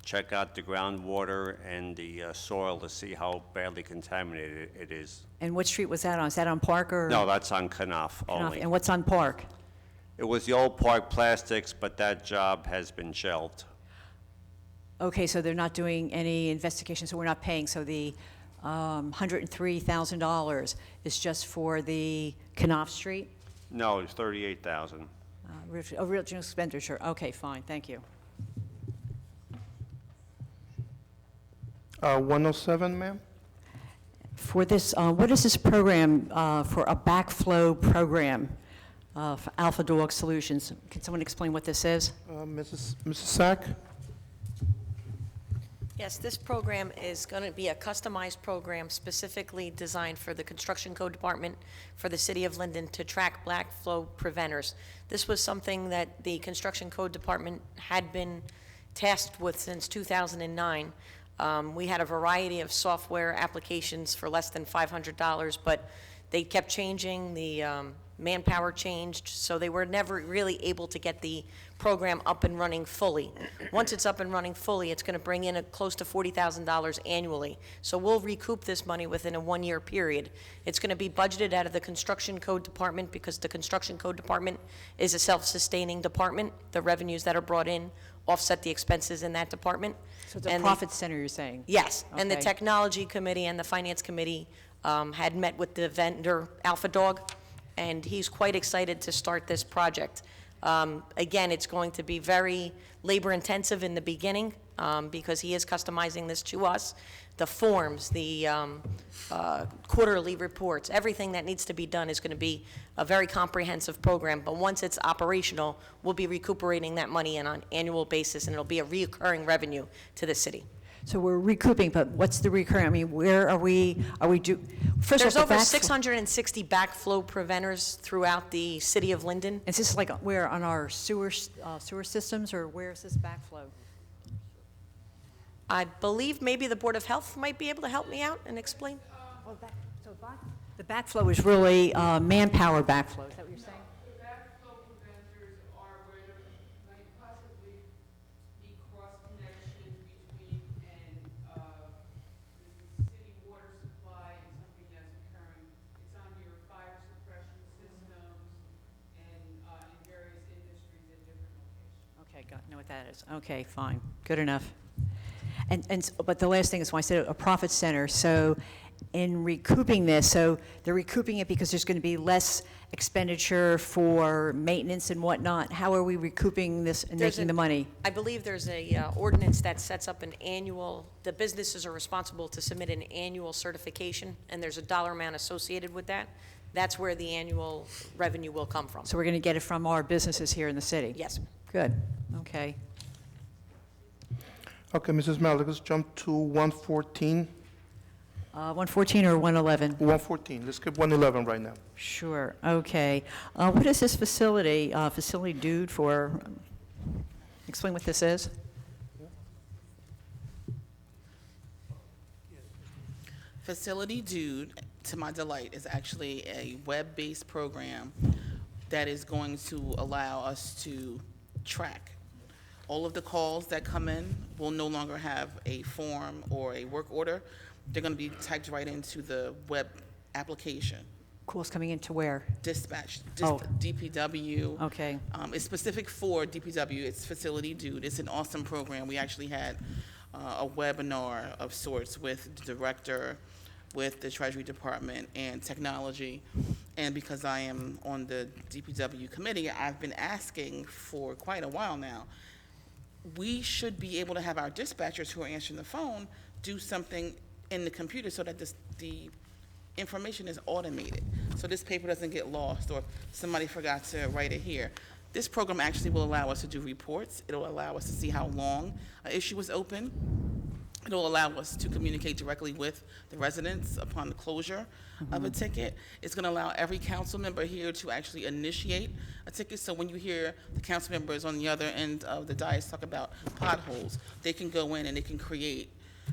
check out the groundwater and the soil to see how badly contaminated it is. And what street was that on? Is that on Park or? No, that's on Knopf only. And what's on Park? It was the old Park Plastics, but that job has been shelved. Okay, so they're not doing any investigation, so we're not paying. So the $103,000 is just for the Knopf Street? No, it's 38,000. Original expenditure. Okay, fine, thank you. 107, ma'am? For this, what is this program for a backflow program for Alpha Dog Solutions? Can someone explain what this is? Mrs. Sack? Yes, this program is going to be a customized program specifically designed for the Construction Code Department for the City of Linden to track backflow preventers. This was something that the Construction Code Department had been tasked with since 2009. We had a variety of software applications for less than $500, but they kept changing. The manpower changed, so they were never really able to get the program up and running fully. Once it's up and running fully, it's going to bring in close to $40,000 annually. So we'll recoup this money within a one-year period. It's going to be budgeted out of the Construction Code Department because the Construction Code Department is a self-sustaining department. The revenues that are brought in offset the expenses in that department. So it's a And profit center, you're saying? Yes, and the Okay. Technology Committee and the Finance Committee had met with the vendor Alpha Dog, and he's quite excited to start this project. Again, it's going to be very labor-intensive in the beginning because he is customizing this to us. The forms, the quarterly reports, everything that needs to be done is going to be a very comprehensive program. But once it's operational, we'll be recuperating that money on an annual basis, and it'll be a recurring revenue to the city. So we're recouping, but what's the recurring, I mean, where are we first There's off, the over backflow- 660 backflow preventers throughout the city of Linden. Is this like where, on our sewer systems, or where is this backflow? I believe maybe the Board of Health might be able to help me out and explain. The backflow is really manpower backflow, is that what you're saying? Okay, know what that is. Okay, fine, good enough. But the last thing is, when I said a profit center, so in recouping this, so they're recouping it because there's going to be less expenditure for maintenance and whatnot. How are we recouping this and making the money? I believe there's a ordinance that sets up an annual, the businesses are responsible to submit an annual certification, and there's a dollar amount associated with that. That's where the annual revenue will come from. So we're going to get it from our businesses here in the city? Yes. Good, okay. Okay, Mrs. Malik, let's jump to 114. 114 or 111? 114, let's skip 111 right now. Sure, okay. What is this facility, facility dude for, explain what this is? Facility Dude, to my delight, is actually a web-based program that is going to allow us to track all of the calls that come in. Will no longer have a form or a work order. They're going to be typed right into the web application. Calls coming into where? Dispatch, Oh. DPW. Okay. It's specific for DPW. It's Facility Dude. It's an awesome program. We actually had a webinar of sorts with the director, with the Treasury Department and technology. And because I am on the DPW committee, I've been asking for quite a while now, we should be able to have our dispatchers who are answering the phone do something in the computer so that the information is automated, so this paper doesn't get lost or somebody forgot to write it here. This program actually will allow us to do reports. It'll allow us to see how long an issue was open. It'll allow us to communicate directly with the residents upon the closure of a ticket. It's going to allow every council member here to actually initiate a ticket. So when you hear the council members on the other end of the dais talk about potholes, they can go in and they can create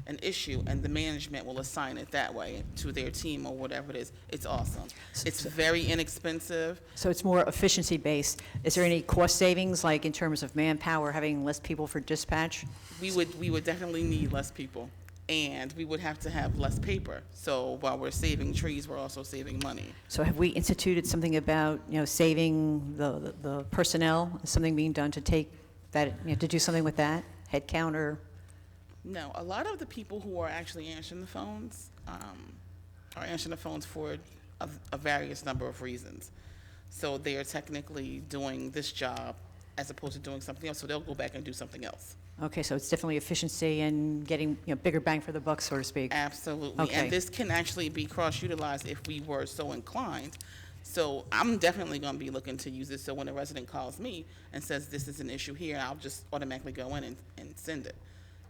an issue, and the management will assign it that way to their team or whatever it is. It's awesome. It's very inexpensive. So it's more efficiency-based. Is there any cost savings, like in terms of manpower, having less people for dispatch? We would definitely need less people, and we would have to have less paper. So while we're saving trees, we're also saving money. So have we instituted something about, saving the personnel? Is something being done to take that, to do something with that? Head count or? No, a lot of the people who are actually answering the phones are answering the phones for a various number of reasons. So they are technically doing this job as opposed to doing something else, so they'll go back and do something else. Okay, so it's definitely efficiency and getting, bigger bang for the buck, so to speak. Absolutely. Okay. And this can actually be cross-utilized if we were so inclined. So I'm definitely going to be looking to use this, so when a resident calls me and says this is an issue here, I'll just automatically go in and send it.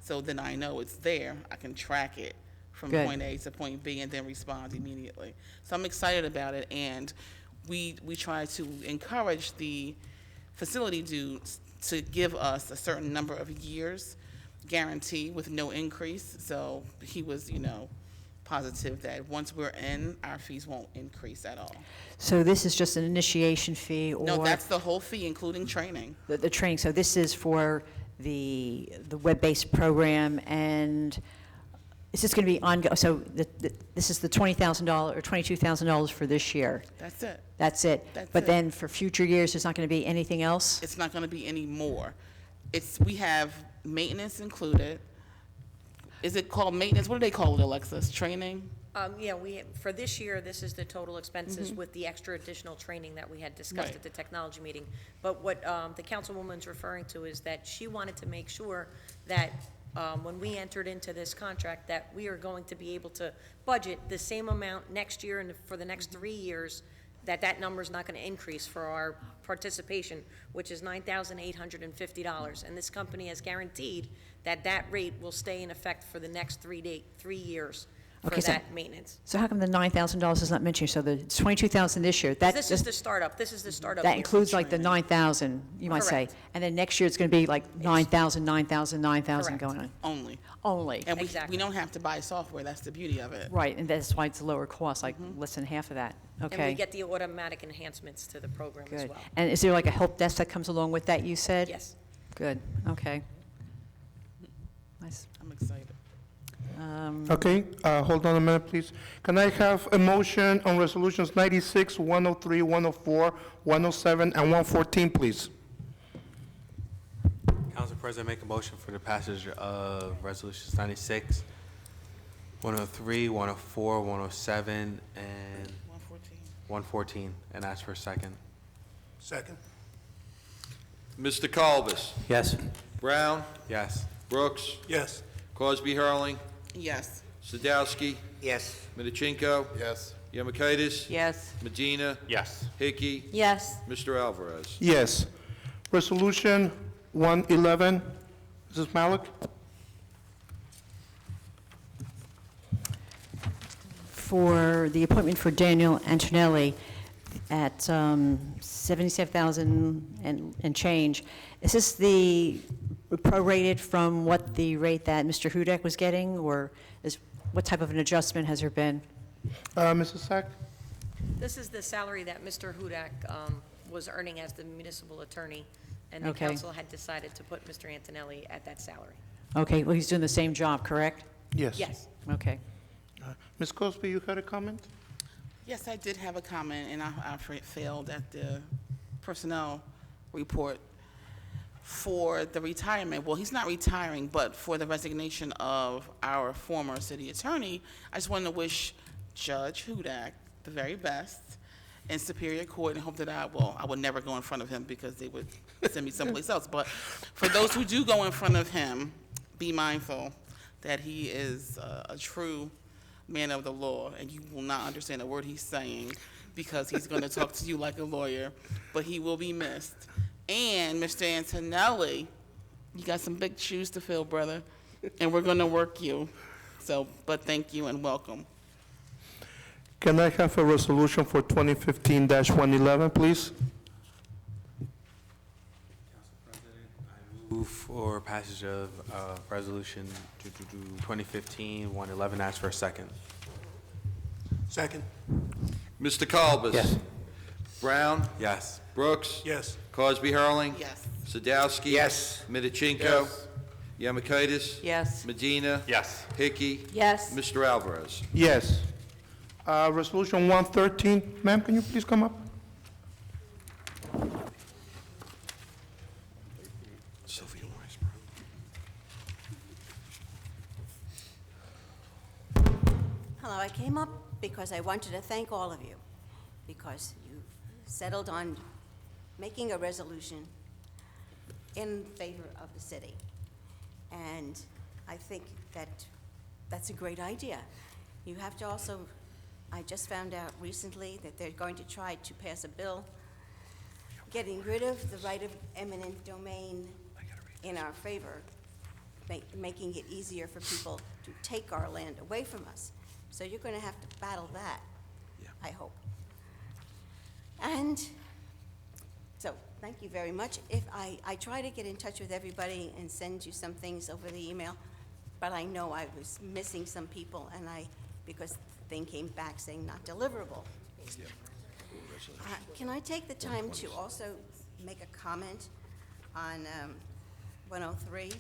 So then I know it's there. I can track it from Good. point A to point B and then respond immediately. So I'm excited about it, and we try to encourage the facility dudes to give us a certain number of years guarantee with no increase. So he was, positive that once we're in, our fees won't increase at all. So this is just an initiation fee or? No, that's the whole fee, including training. The training, so this is for the web-based program, and is this going to be ongoing? So this is the $20,000 or $22,000 for this year? That's it. That's it? That's But it. then for future years, there's not going to be anything else? It's not going to be any more. We have maintenance included. Is it called maintenance? What do they call it, Alexis? Training? Yeah, for this year, this is the total expenses with the extra additional training that we had discussed Right. at the technology meeting. But what the councilwoman's referring to is that she wanted to make sure that when we entered into this contract, that we are going to be able to budget the same amount next year and for the next 3 years, that number's not going to increase for our participation, which is $9,850. And this company has guaranteed that rate will stay in effect for the next 3 years for Okay, that maintenance. So how come the $9,000 is not mentioned? So the $22,000 this year, This is the startup, this is the startup that year. includes like the 9,000, you might say? Correct. And then next year, it's going to be like 9,000, 9,000, 9,000 Correct. going on? Only. Only? And we Exactly. don't have to buy software. That's the beauty of it. Right, and that's why it's a lower cost, like less than half of that. And we Okay, get the automatic enhancements to the program as good. well. And is there like a help desk that comes along with that, you said? Yes. Good, okay. Nice. I'm excited. Okay, hold on a minute, please. Can I have a motion on resolutions 96, 103, 104, 107, and 114, please? Council President, make a motion for the passage of resolutions 96, 103, 104, 107, and 114, and ask for a second. Second. Mr. Colbus? Yes. Brown? Yes. Brooks? Yes. Cosby Hurling? Yes. Sadowski? Yes. Midachinko? Yes. Yemakaitis? Yes. Medina? Yes. Hickey? Yes. Mr. Alvarez? Yes. Resolution 111, Mrs. Malik? For the appointment for Daniel Antonelli at $77,000 and change, is this the prorated from what the rate that Mr. Hudak was getting, or what type of an adjustment has there been? Mrs. Sack? This is the salary that Mr. Hudak was earning as the municipal attorney, and the Okay. council had decided to put Mr. Antonelli at that salary. Okay, well, he's doing the same job, correct? Yes. Yes. Okay. Ms. Cosby, you had a comment? Yes, I did have a comment, and I failed at the personnel report for the retirement. Well, he's not retiring, but for the resignation of our former city attorney, I just wanted to wish Judge Hudak the very best in Superior Court, and hope that I would never go in front of him because they would send me someplace else. But for those who do go in front of him, be mindful that he is a true man of the law, and you will not understand a word he's saying because he's going to talk to you like a lawyer, but he will be missed. And Mr. Antonelli, you got some big shoes to fill, brother, and we're going to work you. So, but thank you and welcome. Can I have a resolution for 2015-111, please? Move for passage of resolution 2015-111, ask for a second. Second. Mr. Colbus? Yes. Brown? Yes. Brooks? Yes. Cosby Hurling? Yes. Sadowski? Yes. Midachinko? Yemakaitis? Yes. Medina? Yes. Hickey? Yes. Mr. Alvarez? Yes. Resolution 113, ma'am, can you please come up? Sylvia Weiss. Hello, I came up because I wanted to thank all of you, because you settled on making a resolution in favor of the city. And I think that that's a great idea. You have to also, I just found out recently that they're going to try to pass a bill getting rid of the right of eminent domain in our favor, making it easier for people to take our land away from us. So you're going to have to battle that, I hope. And so, thank you very much. If I try to get in touch with everybody and send you some things over the email, but I know I was missing some people, and I because the thing came back saying not deliverable. Can I take the time to also make a comment on 103?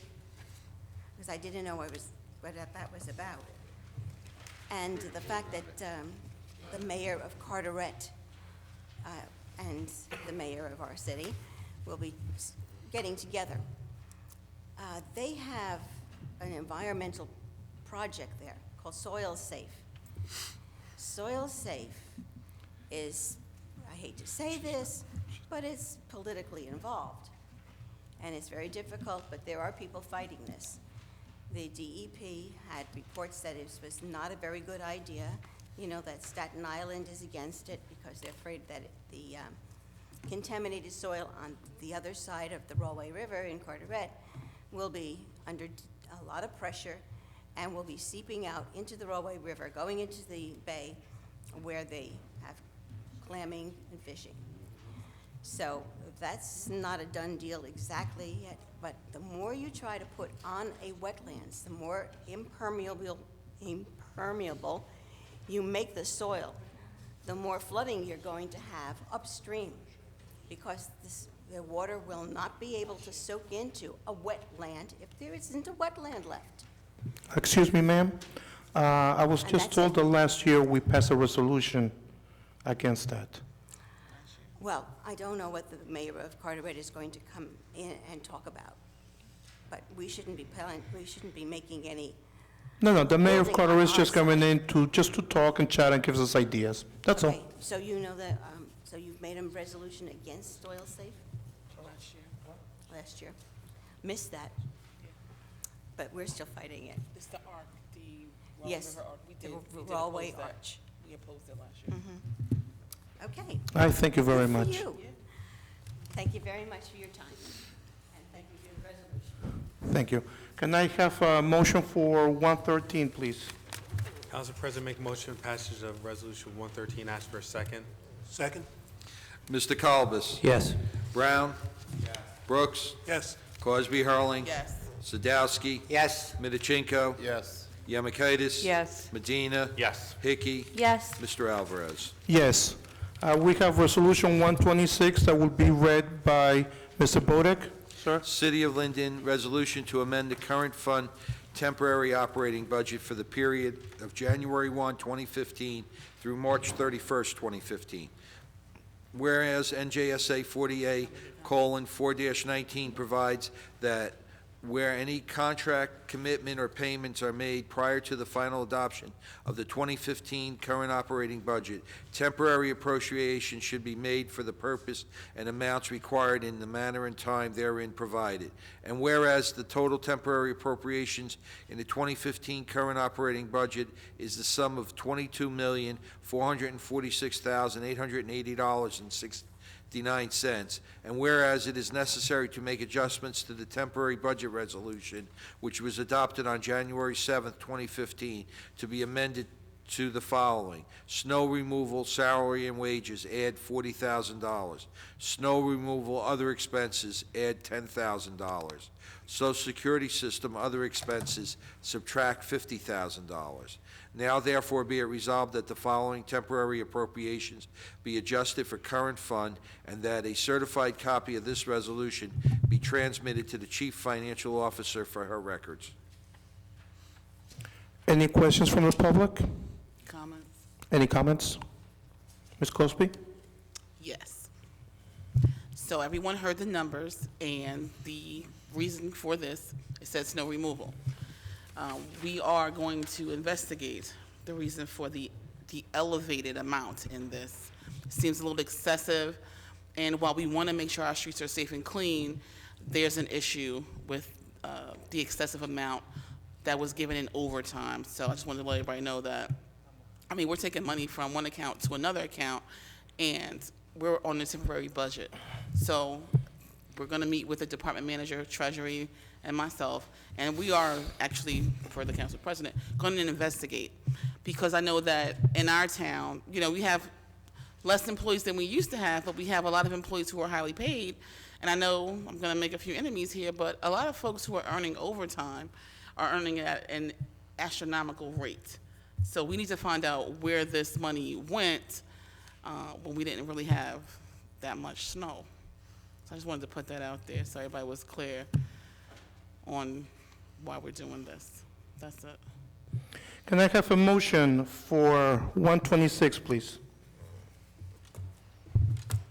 Because I didn't know what that was about. And the fact that the mayor of Carteret and the mayor of our city will be getting together. They have an environmental project there called Soil Safe. Soil Safe is, I hate to say this, but it's politically involved. And it's very difficult, but there are people fighting this. The DEP had reports that it was not a very good idea. You know, that Staten Island is against it because they're afraid that the contaminated soil on the other side of the Rollway River in Carteret will be under a lot of pressure and will be seeping out into the Rollway River, going into the bay where they have clamming and fishing. So that's not a done deal exactly yet, but the more you try to put on a wetlands, the more impermeable you make the soil, the more flooding you're going to have upstream, because the water will not be able to soak into a wetland if there isn't a wetland left. Excuse me, ma'am. I was just told that last year we passed a resolution against that. Well, I don't know what the mayor of Carteret is going to come in and talk about, but we shouldn't be making any. No, the mayor of building Carteret on is just our coming side. in to talk and chat and gives us ideas. That's all. Okay, so you know that, so you've made a resolution against Soil Safe? Last year. Missed that. But we're still fighting it. It's the ARC, the Roll Yes, River ARC. We the did Rollway oppose that. Arch. We opposed it last year. Okay. I thank you very Good for much. you. Thank you very much for your time, and thank you for your resolution. Thank you. Can I have a motion for 113, please? Council President, make a motion for passage of Resolution 113. Ask for a second. Second? Mr. Kalbus? Yes. Brown? Brooks? Yes. Cosby Hurling? Yes. Sadowski? Yes. Midachinko? Yes. Yemakaitis? Yes. Medina? Yes. Hickey? Yes. Mr. Alvarez? Yes. We have Resolution 126 that will be read by Mr. Bodek. Sir? City of Linden, resolution to amend the current fund temporary operating budget for the period of January 1, 2015 through March 31st, 2015. Whereas NJSA 40A:4-19 provides that where any contract, commitment, or payments are made prior to the final adoption of the 2015 current operating budget, temporary appropriation should be made for the purpose and amounts required in the manner and time therein provided. And whereas the total temporary appropriations in the 2015 current operating budget is the sum of $22,446,880.69, and whereas it is necessary to make adjustments to the temporary budget resolution, which was adopted on January 7th, 2015, to be amended to the following: snow removal, salary and wages, add $40,000. Snow removal, other expenses, add $10,000. Social Security system, other expenses, subtract $50,000. Now therefore be it resolved that the following temporary appropriations be adjusted for current fund, and that a certified copy of this resolution be transmitted to the Chief Financial Officer for her records. Any questions from the public? Comments? Any comments? Ms. Cosby? Yes. So everyone heard the numbers, and the reason for this, it says snow removal. We are going to investigate the reason for the elevated amount in this. Seems a little excessive, and while we want to make sure our streets are safe and clean, there's an issue with the excessive amount that was given in overtime. So I just wanted to let everybody know that, I mean, we're taking money from one account to another account, and we're on a temporary budget. So we're going to meet with the department manager, treasury, and myself, and we are actually, for the council president, going to investigate, because I know that in our town, you know, we have less employees than we used to have, but we have a lot of employees who are highly paid, and I know I'm going to make a few enemies here, but a lot of folks who are earning overtime are earning at an astronomical rate. So we need to find out where this money went when we didn't really have that much snow. So I just wanted to put that out there so everybody was clear on why we're doing this. That's it. Can I have a motion for 126, please?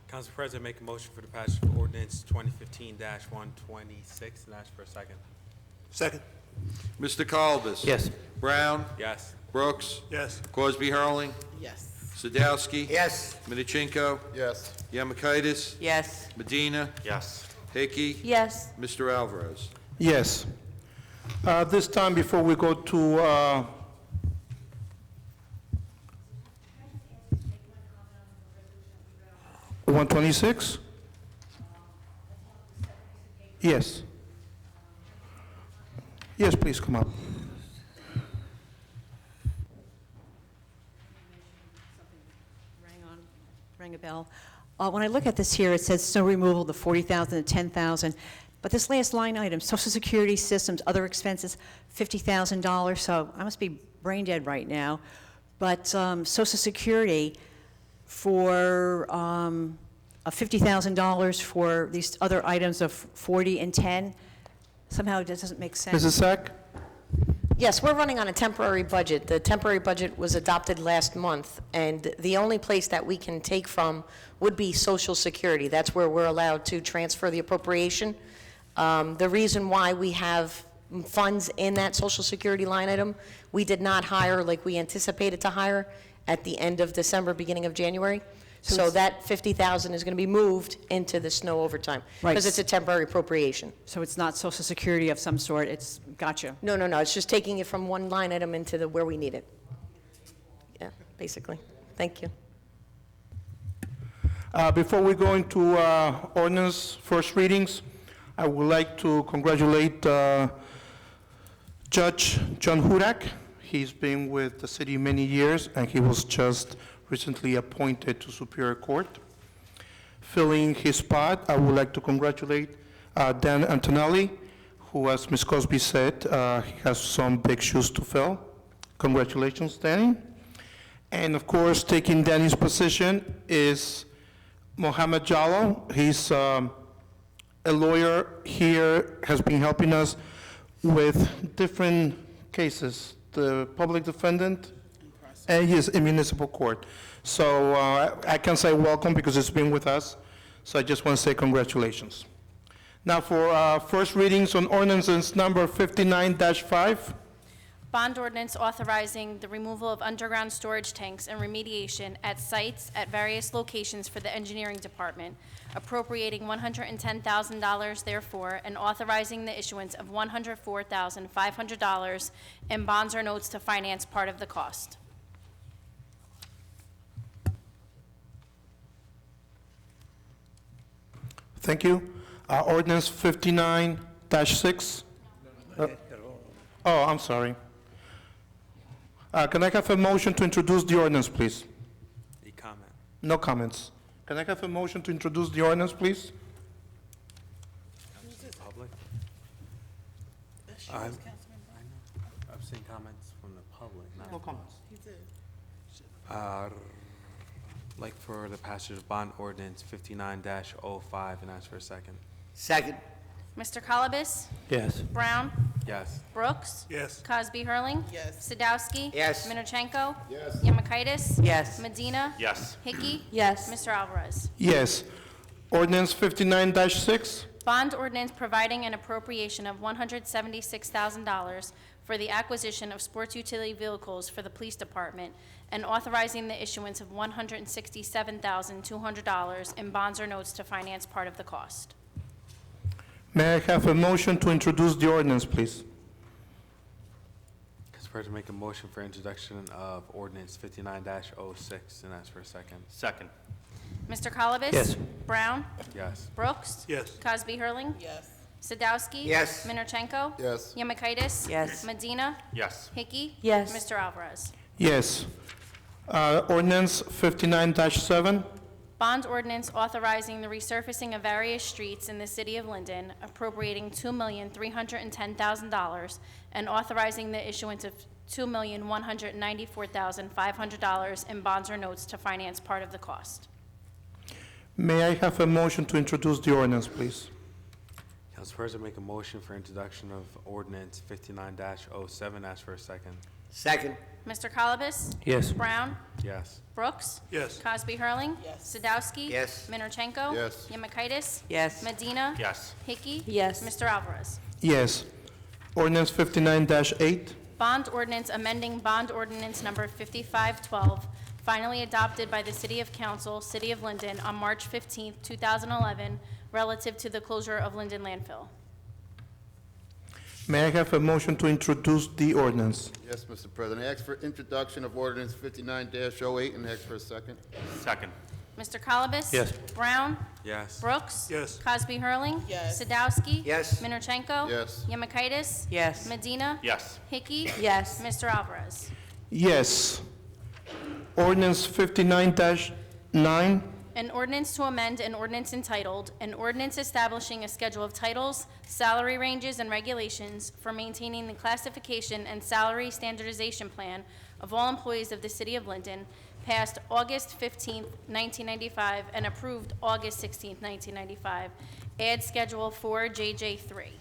Council President, make a motion for the passage of ordinance 2015-126, and ask for a second. Second. Mr. Colbus? Yes. Brown? Yes. Brooks? Yes. Crosby Hurling? Yes. Sadowski? Yes. Minichinko? Yes. Yamakaitis? Yes. Medina? Yes. Hickey? Yes. Mr. Alvarez? Yes. This time, before we go to 126? Yes. Yes, please come up. Rang a bell. When I look at this here, it says snow removal, the 40,000 to 10,000, but this last line item, social security systems, other expenses, $50,000, so I must be brain dead right now. But social security for $50,000 for these other items of 40 and 10, somehow it doesn't make sense. Mrs. Sack? Yes, we're running on a temporary budget. The temporary budget was adopted last month, and the only place that we can take from would be Social Security. That's where we're allowed to transfer the appropriation. The reason why we have funds in that Social Security line item, we did not hire like we anticipated to hire at the end of December, beginning of January. So that 50,000 is going to be moved into the snow overtime. Right. Because it's a temporary appropriation. So it's not social security of some sort, it's, gotcha. No, no, no, it's just taking it from one line item into the, where we need it. Yeah, basically. Thank you. Before we go into ordinance first readings, I would like to congratulate Judge John Hudak. He's been with the city many years, and he was just recently appointed to Superior Court. Filling his spot, I would like to congratulate Dan Antonelli, who, as Ms. Cosby said, he has some big shoes to fill. Congratulations, Danny. And of course, taking Danny's position is Mohammed Jallo. He's a lawyer here, has been helping us with different cases, the public defendant, and he is in municipal court. So I can say welcome because it's been with us. So I just want to say congratulations. Now for first readings on ordinances number 59-5. Bond ordinance authorizing the removal of underground storage tanks and remediation at sites at various locations for the engineering department, appropriating $110,000 therefore, and authorizing the issuance of $104,500 in bonds or notes to finance part of the cost. Thank you. Ordinance 59-6. Oh, I'm sorry. Can I have a motion to introduce the ordinance, please? A comment. No comments. Can I have a motion to introduce the ordinance, please? Public? I've seen comments from the public. No comments. Like for the passage of bond ordinance 59-05, and ask for a second. Second. Mr. Colobus? Yes. Brown? Yes. Brooks? Yes. Cosby Hurling? Yes. Sadowski? Yes. Minorchenko? Yes. Yamakaitis? Yes. Medina? Yes. Hickey? Yes. Mr. Alvarez? Yes. Ordinance 59-6. Bond ordinance providing an appropriation of $176,000 for the acquisition of sports utility vehicles for the police department and authorizing the issuance of $167,200 in bonds or notes to finance part of the cost. May I have a motion to introduce the ordinance, please? Council President, make a motion for introduction of ordinance 59-06, and ask for a second. Second. Mr. Colobus? Yes. Brown? Yes. Brooks? Yes. Cosby Hurling? Yes. Sadowski? Yes. Minorchenko? Yes. Yamakaitis? Yes. Medina? Yes. Hickey? Yes. Mr. Alvarez? Yes. Ordinance 59-7. Bond ordinance authorizing the resurfacing of various streets in the city of Linden, appropriating $2,310,000, and authorizing the issuance of $2,194,500 in bonds or notes to finance part of the cost. May I have a motion to introduce the ordinance, please? Council President, make a motion for introduction of ordinance 59-07. Ask for a second. Second. Mr. Colobus? Yes. Brown? Yes. Brooks? Yes. Cosby Hurling? Yes. Sadowski? Yes. Minorchenko? Yes. Yemakaitis? Yes. Medina? Yes. Hickey? Yes. Mr. Alvarez? Yes. Ordinance 59-8. Bond ordinance amending bond ordinance number 5512, finally adopted by the City of Council, City of Linden, on March 15, 2011, relative to the closure of Linden landfill. May I have a motion to introduce the ordinance? Yes, Mr. President. I ask for introduction of ordinance 59-08 and ask for a second. Second. Mr. Colobus? Yes. Brown? Yes. Brooks? Yes. Cosby Hurling? Yes. Sadowski? Yes. Minorchenko? Yes. Yemakaitis? Yes. Medina? Yes. Hickey? Yes. Mr. Alvarez? Yes. Ordinance 59-9. An ordinance to amend an ordinance entitled, an ordinance establishing a schedule of titles, salary ranges, and regulations for maintaining the classification and salary standardization plan of all employees of the City of Linden, passed August 15, 1995, and approved August 16, 1995. Add Schedule 4, JJ3.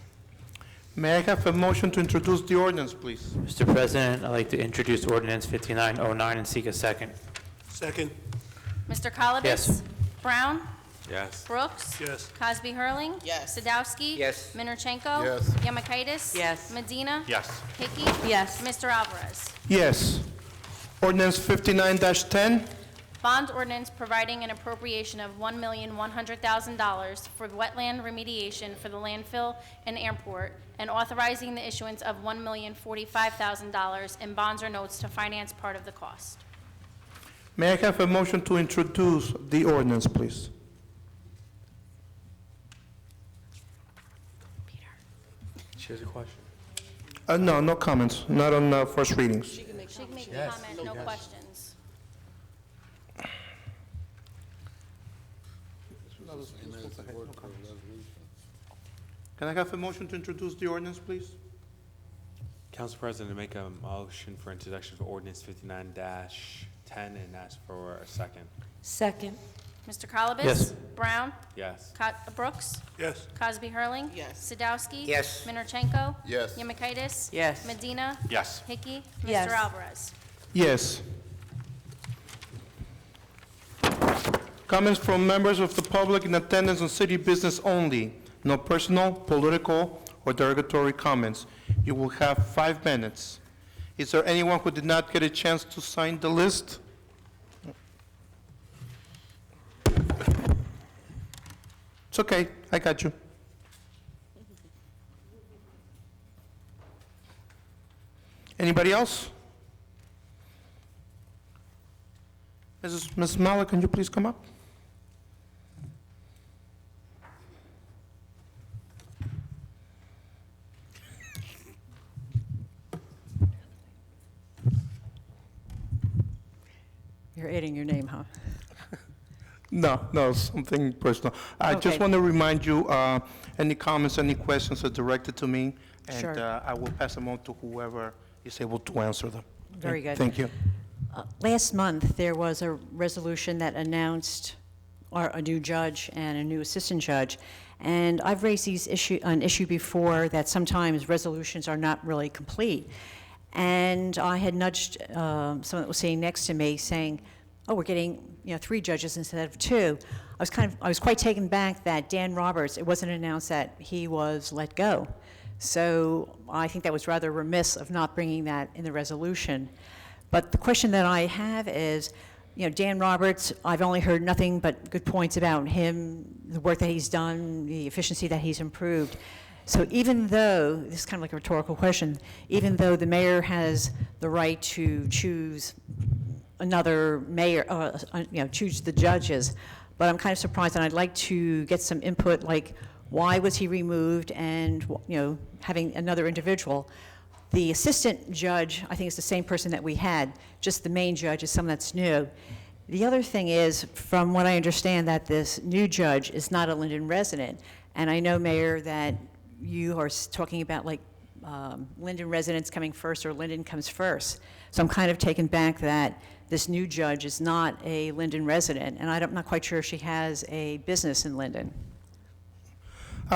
May I have a motion to introduce the ordinance, please? Mr. President, I'd like to introduce ordinance 5909 and seek a second. Second. Mr. Colobus? Yes. Brown? Yes. Brooks? Yes. Cosby Hurling? Yes. Sadowski? Yes. Minorchenko? Yes. Yemakaitis? Yes. Medina? Yes. Hickey? Yes. Mr. Alvarez? Yes. Ordinance 59-10. Bond ordinance providing an appropriation of $1,100,000 for wetland remediation for the landfill and airport, and authorizing the issuance of $1,045,000 in bonds or notes to finance part of the cost. May I have a motion to introduce the ordinance, please? She has a question. No, no comments, not on first readings. She can make a Yes. comment, no Yes. questions. Can I have a motion to introduce the ordinance, please? Council President, make a motion for introduction of ordinance 59-10 and ask for a second. Second. Mr. Colobus? Yes. Brown? Yes. Brooks? Yes. Cosby Hurling? Yes. Sadowski? Yes. Minorchenko? Yes. Yemakaitis? Yes. Medina? Yes. Hickey? Yes. Mr. Alvarez? Yes. Comments from members of the public in attendance on city business only. No personal, political, or derogatory comments. You will have 5 minutes. Is there anyone who did not get a chance to sign the list? It's okay, I got you. Anybody else? Ms. Malik, can you please come up? You're adding your name, huh? No, something personal. I just Okay. want to remind you, any comments, any questions are directed to me, and Sure. I will pass them on to whoever is able to answer them. Very good. Thank you. Last month, there was a resolution that announced a new judge and a new assistant judge, and I've raised an issue before that sometimes resolutions are not really complete. And I had nudged someone that was sitting next to me, saying, "Oh, we're getting 3 judges instead of 2." I was quite taken back that Dan Roberts, it wasn't announced that he was let go. So I think that was rather remiss of not bringing that in the resolution. But the question that I have is, Dan Roberts, I've only heard nothing but good points about him, the work that he's done, the efficiency that he's improved. So even though, this is kind of like a rhetorical question, even though the mayor has the right to choose another mayor, choose the judges, but I'm kind of surprised, and I'd like to get some input, like, why was he removed, and, having another individual. The assistant judge, I think, is the same person that we had, just the main judge is someone that's new. The other thing is, from what I understand, that this new judge is not a Linden resident. And I know, Mayor, that you are talking about like Linden residents coming first or Linden comes first. So I'm kind of taken back that this new judge is not a Linden resident, and I'm not quite sure if she has a business in Linden.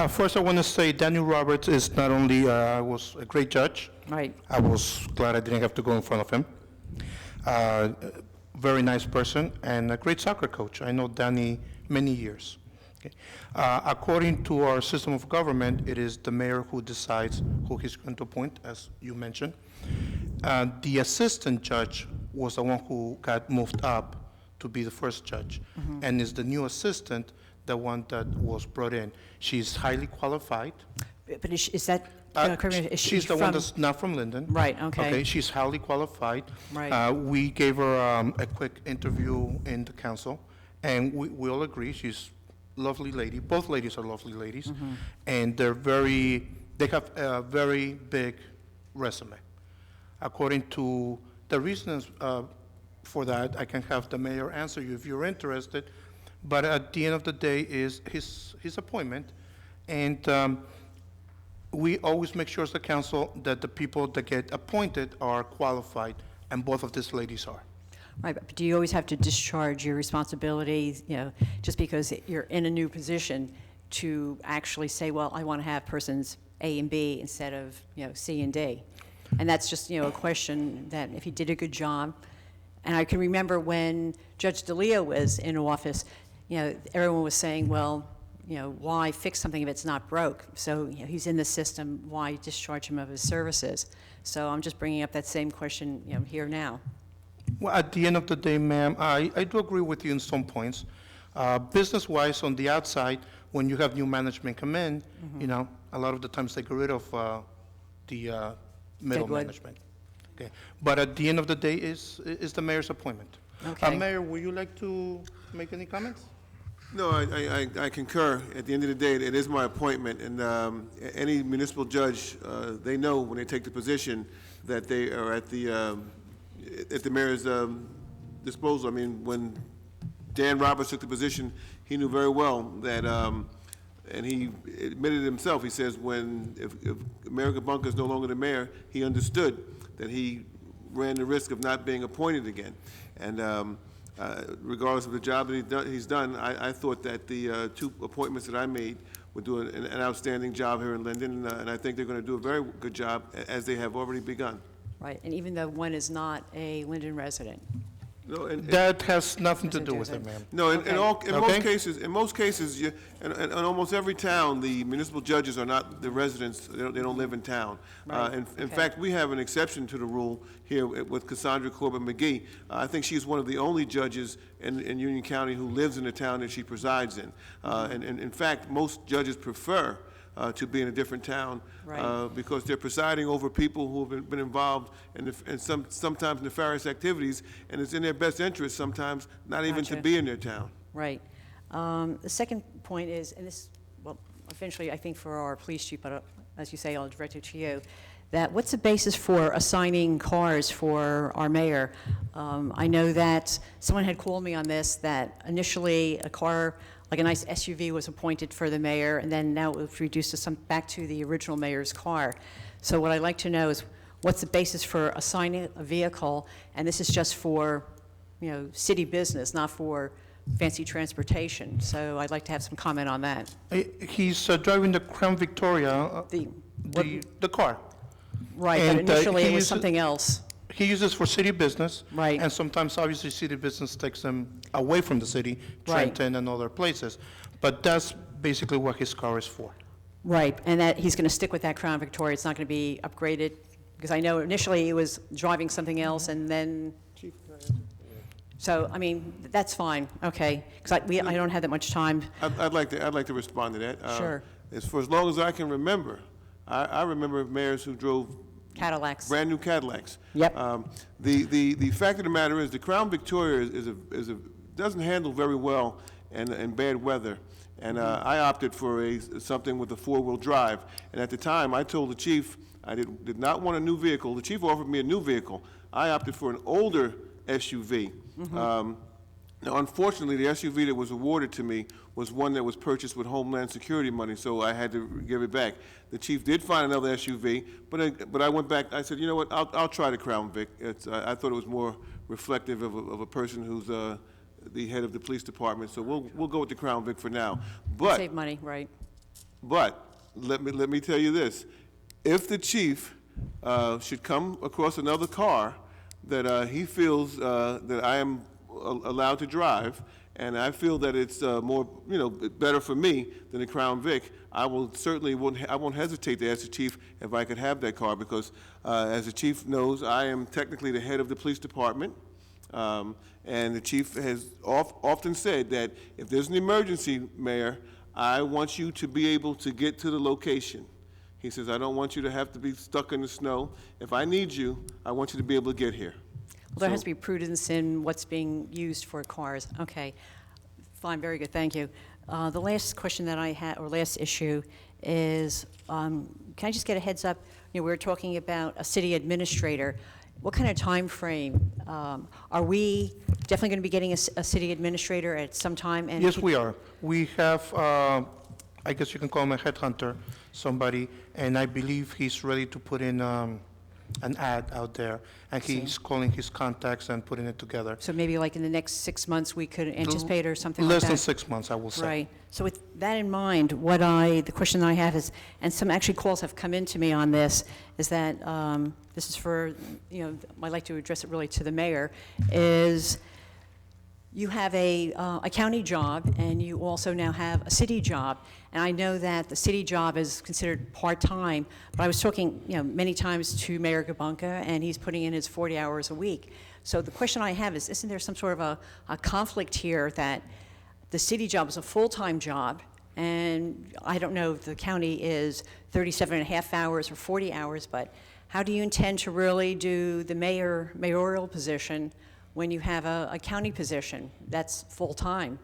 First, I want to say Daniel Roberts is not only was a great judge. Right. I was glad I didn't have to go in front of him. Very nice person and a great soccer coach. I know Danny many years. Okay. According to our system of government, it is the mayor who decides who he's going to appoint, as you mentioned. The assistant judge was the one who got moved up to be the first judge, and is the new assistant, the one that was brought in. She's highly qualified. But is that, is she She's the one from- that's not from Linden. Right, okay. Okay, she's highly qualified. Right. We gave her a quick interview in the council, and we all agree she's a lovely lady. Both ladies are lovely ladies, and they have a very big resume. According to the reasons for that, I can have the mayor answer you if you're interested, but at the end of the day is his appointment, and we always make sure as the council that the people that get appointed are qualified, and both of these ladies are. Right, but do you always have to discharge your responsibilities, just because you're in a new position to actually say, well, I want to have persons A and B instead of, C and D? And that's just, a question that if he did a good job, and I can remember when Judge DeLeo was in office, everyone was saying, well, why fix something if it's not broke? So, he's in the system, why discharge him of his services? So I'm just bringing up that same question, here now. Well, at the end of the day, ma'am, I do agree with you in some points. Business-wise, on the outside, when you have new management come in, a lot of the times they get rid of the middle Deadwood. management. Okay, but at the end of the day is the mayor's appointment. Okay. Mayor, would you like to make any comments? No, I concur. At the end of the day, it is my appointment, and any municipal judge, they know when they take the position that they are at the mayor's disposal. I mean, when Dan Roberts took the position, he knew very well that, and he admitted himself, he says, if America Bunker is no longer the mayor, he understood that he ran the risk of not being appointed again. And regardless of the job that he's done, I thought that the two appointments that I made would do an outstanding job here in Linden, and I think they're going to do a very good job, as they have already begun. Right, and even though one is not a Linden resident. No, That has nothing to do with it, ma'am. No, in Okay. most cases, in almost every town, the municipal judges are not the residents, they don't live in town. Right, In fact, we have an exception to the rule here with Cassandra Corbett McGee. I think she's one of the only judges in Union County who lives in the town that she presides in. And in fact, most judges prefer to be in a different town, Right. because they're presiding over people who have been involved in sometimes nefarious activities, and it's in their best interest sometimes not even to Gotcha. be in their town. Right. The second point is, and this, well, eventually, I think for our police chief, but as you say, I'll direct it to you, that what's the basis for assigning cars for our mayor? I know that someone had called me on this, that initially a car, like a nice SUV, was appointed for the mayor, and then now it was reduced to back to the original mayor's car. So what I'd like to know is, what's the basis for assigning a vehicle? And this is just for, city business, not for fancy transportation. So I'd like to have some comment on that. He's driving the Crown Victoria, the car. Right, And, but initially he it was uses- something else. He uses for city business. Right. And sometimes, obviously, city business takes him away from the city, Right. Trenton and other places. But that's basically what his car is for. Right, and that he's going to stick with that Crown Victoria. It's not going to be upgraded? Because I know initially he was driving something else, and then... So, I mean, that's fine, okay, because I don't have that much time. I'd like to respond to that. Sure. For as long as I can remember, I remember mayors who drove Cadillacs. brand-new Cadillacs. Yep. The fact of the matter is, the Crown Victoria doesn't handle very well in bad weather. And I opted for something with a four-wheel drive. And at the time, I told the chief I did not want a new vehicle. The chief offered me a new vehicle. I opted for an older SUV. Now, unfortunately, the SUV that was awarded to me was one that was purchased with Homeland Security money, so I had to give it back. The chief did find another SUV, but I went back, I said, you know what, I'll try the Crown Vic. I thought it was more reflective of a person who's the head of the police department, so we'll go with the Crown Vic for now. But Save money, right? But let me tell you this: if the chief should come across another car that he feels that I am allowed to drive, and I feel that it's more, better for me than the Crown Vic, I will certainly I won't hesitate to ask the chief if I could have that car, because as the chief knows, I am technically the head of the police department. And the chief has often said that if there's an emergency, Mayor, I want you to be able to get to the location. He says, I don't want you to have to be stuck in the snow. If I need you, I want you to be able to get here. Well, there has to be prudence in what's being used for cars. Okay, fine, very good, thank you. The last question that I had, or last issue, is can I just get a heads up? We were talking about a city administrator. What kind of time frame? Are we definitely going to be getting a city administrator at some time? And Yes, we are. We have, I guess you can call him a headhunter, somebody, and I believe he's ready to put in an ad out there, and he's calling his contacts and putting it together. So maybe like in the next 6 months, we could anticipate or something like that? Less than 6 months, I will say. Right. So with that in mind, the question I have is, and some actually calls have come into me on this, is that, this is for, I'd like to address it really to the mayor, is you have a county job, and you also now have a city job. And I know that the city job is considered part-time, but I was talking, many times to Mayor Gabunka, and he's putting in his 40 hours a week. So the question I have is, isn't there some sort of a conflict here that the city job is a full-time job, and I don't know if the county is 37 and a half hours or 40 hours, but how do you intend to really do the mayoral position when you have a county position that's full-time?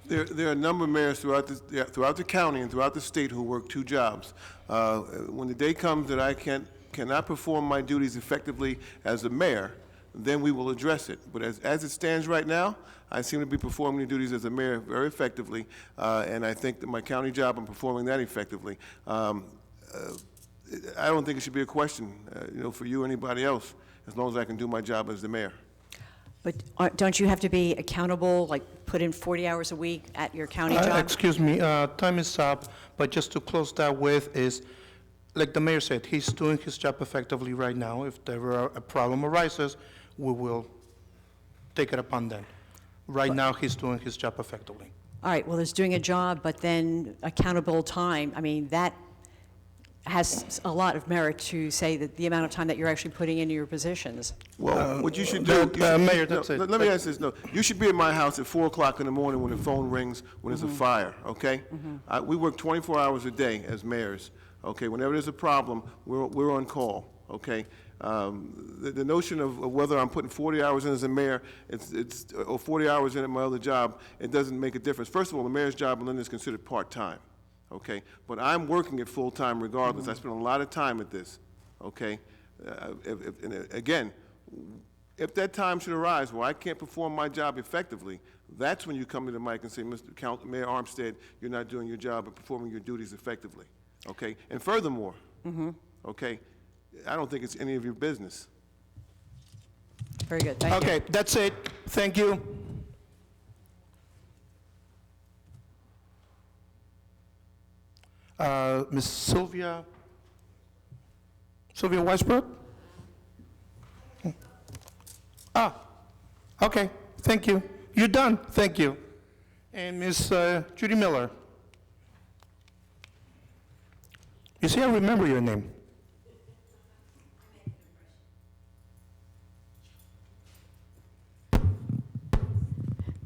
There are a number of mayors throughout the county and throughout the state who work two jobs. When the day comes that I cannot perform my duties effectively as a mayor, then we will address it. But as it stands right now, I seem to be performing the duties as a mayor very effectively, and I think that my county job, I'm performing that effectively. I don't think it should be a question, for you or anybody else, as long as I can do my job as the mayor. But don't you have to be accountable, like put in 40 hours a week at your county job? Excuse me, time is up, but just to close that with is, like the mayor said, he's doing his job effectively right now. If ever a problem arises, we will take it upon then. Right now, he's doing his job effectively. All right, well, there's doing a job, but then accountable time, I mean, that has a lot of merit to say that the amount of time that you're actually putting into your positions. Well, what you should do, Mayor, that's it. Let me ask this. No, you should be at my house at 4 o'clock in the morning when the phone rings, when there's a fire, okay? We work 24 hours a day as mayors, okay? Whenever there's a problem, we're on call, okay? The notion of whether I'm putting 40 hours in as a mayor, or 40 hours in at my other job, it doesn't make a difference. First of all, the mayor's job in Linden is considered part-time. Okay, but I'm working it full-time regardless. I spend a lot of time at this, okay? Again, if that time should arise where I can't perform my job effectively, that's when you come to the mic and say, Mayor Armstead, you're not doing your job and performing your duties effectively, okay? And furthermore, okay, I don't think it's any of your business. Very good, thank you. Okay, that's it. Thank you. Ms. Sylvia Weisbrot? Okay, thank you. You're done, thank you. And Ms. Judy Miller? You see, I remember your name.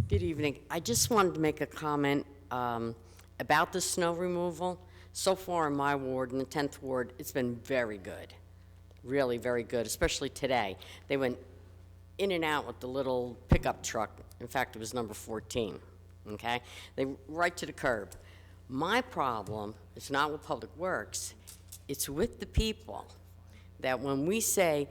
Good evening. I just wanted to make a comment about the snow removal. So far in my ward, in the 10th ward, it's been very good, really very good, especially today. They went in and out with the little pickup truck. In fact, it was number 14, okay? They right to the curb. My problem is not with Public Works, it's with the people that when we say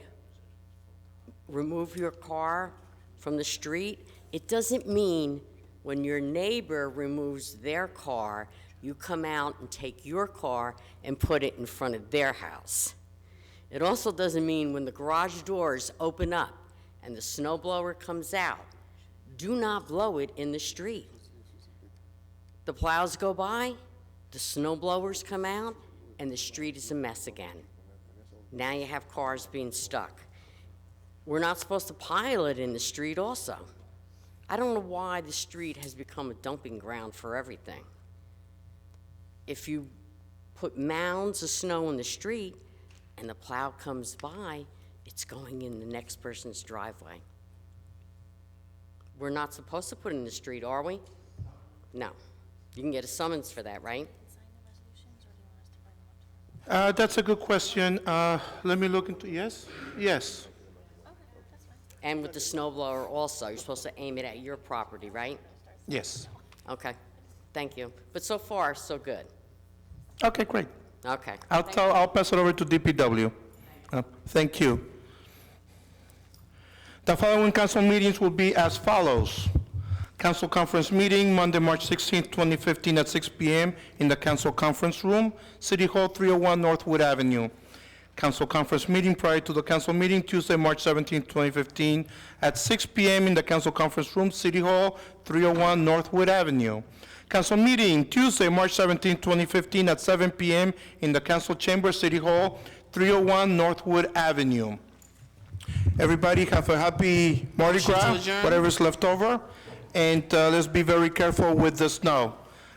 remove your car from the street, It doesn't mean when your neighbor removes their car, you come out and take your car and put it in front of their house. It also doesn't mean when the garage doors open up and the snow blower comes out, do not blow it in the street. The plows go by, the snow blowers come out, and the street is a mess again. Now you have cars being stuck. We're not supposed to pile it in the street also. I don't know why the street has become a dumping ground for everything. If you put mounds of snow in the street and the plow comes by, it's going in the next person's driveway. We're not supposed to put it in the street, are we? No. You can get a summons for that, right? That's a good question. Let me look into, yes? Yes. And with the snow blower also, you're supposed to aim it at your property, right? Yes. Okay, thank you. But so far, so good. Okay, great. Okay. I'll pass it over to DPW. Thank you. The following council meetings will be as follows. Council conference meeting, Monday, March 16, 2015, at 6 p.m. in the council conference room, City Hall, 301 Northwood Avenue. Council conference meeting prior to the council meeting, Tuesday, March 17, 2015, at 6 p.m. in the council conference room, City Hall, 301 Northwood Avenue. Council meeting, Tuesday, March 17, 2015, at 7 p.m. in the council chamber, City Hall, 301 Northwood Avenue. Everybody have a happy Mardi Motion to Gras, adjourn. whatever's left over, and let's be very careful with the snow.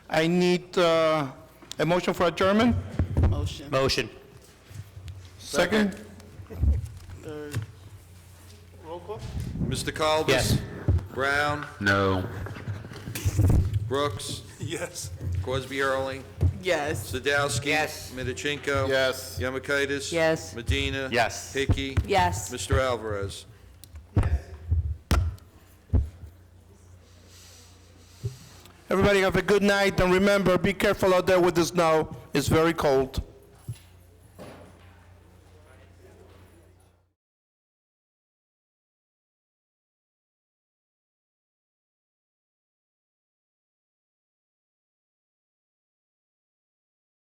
I need a motion for adjournment. Motion. Motion. Second? Mr. Colbus? Yes. Brown? No. Brooks? Yes. Cosby Early? Yes. Sadowski? Yes. Midachinko? Yes. Yamakaitis? Yes. Medina? Yes. Hickey? Yes. Mr. Alvarez? Everybody have a good night, and remember, be careful out there with the snow. It's very cold.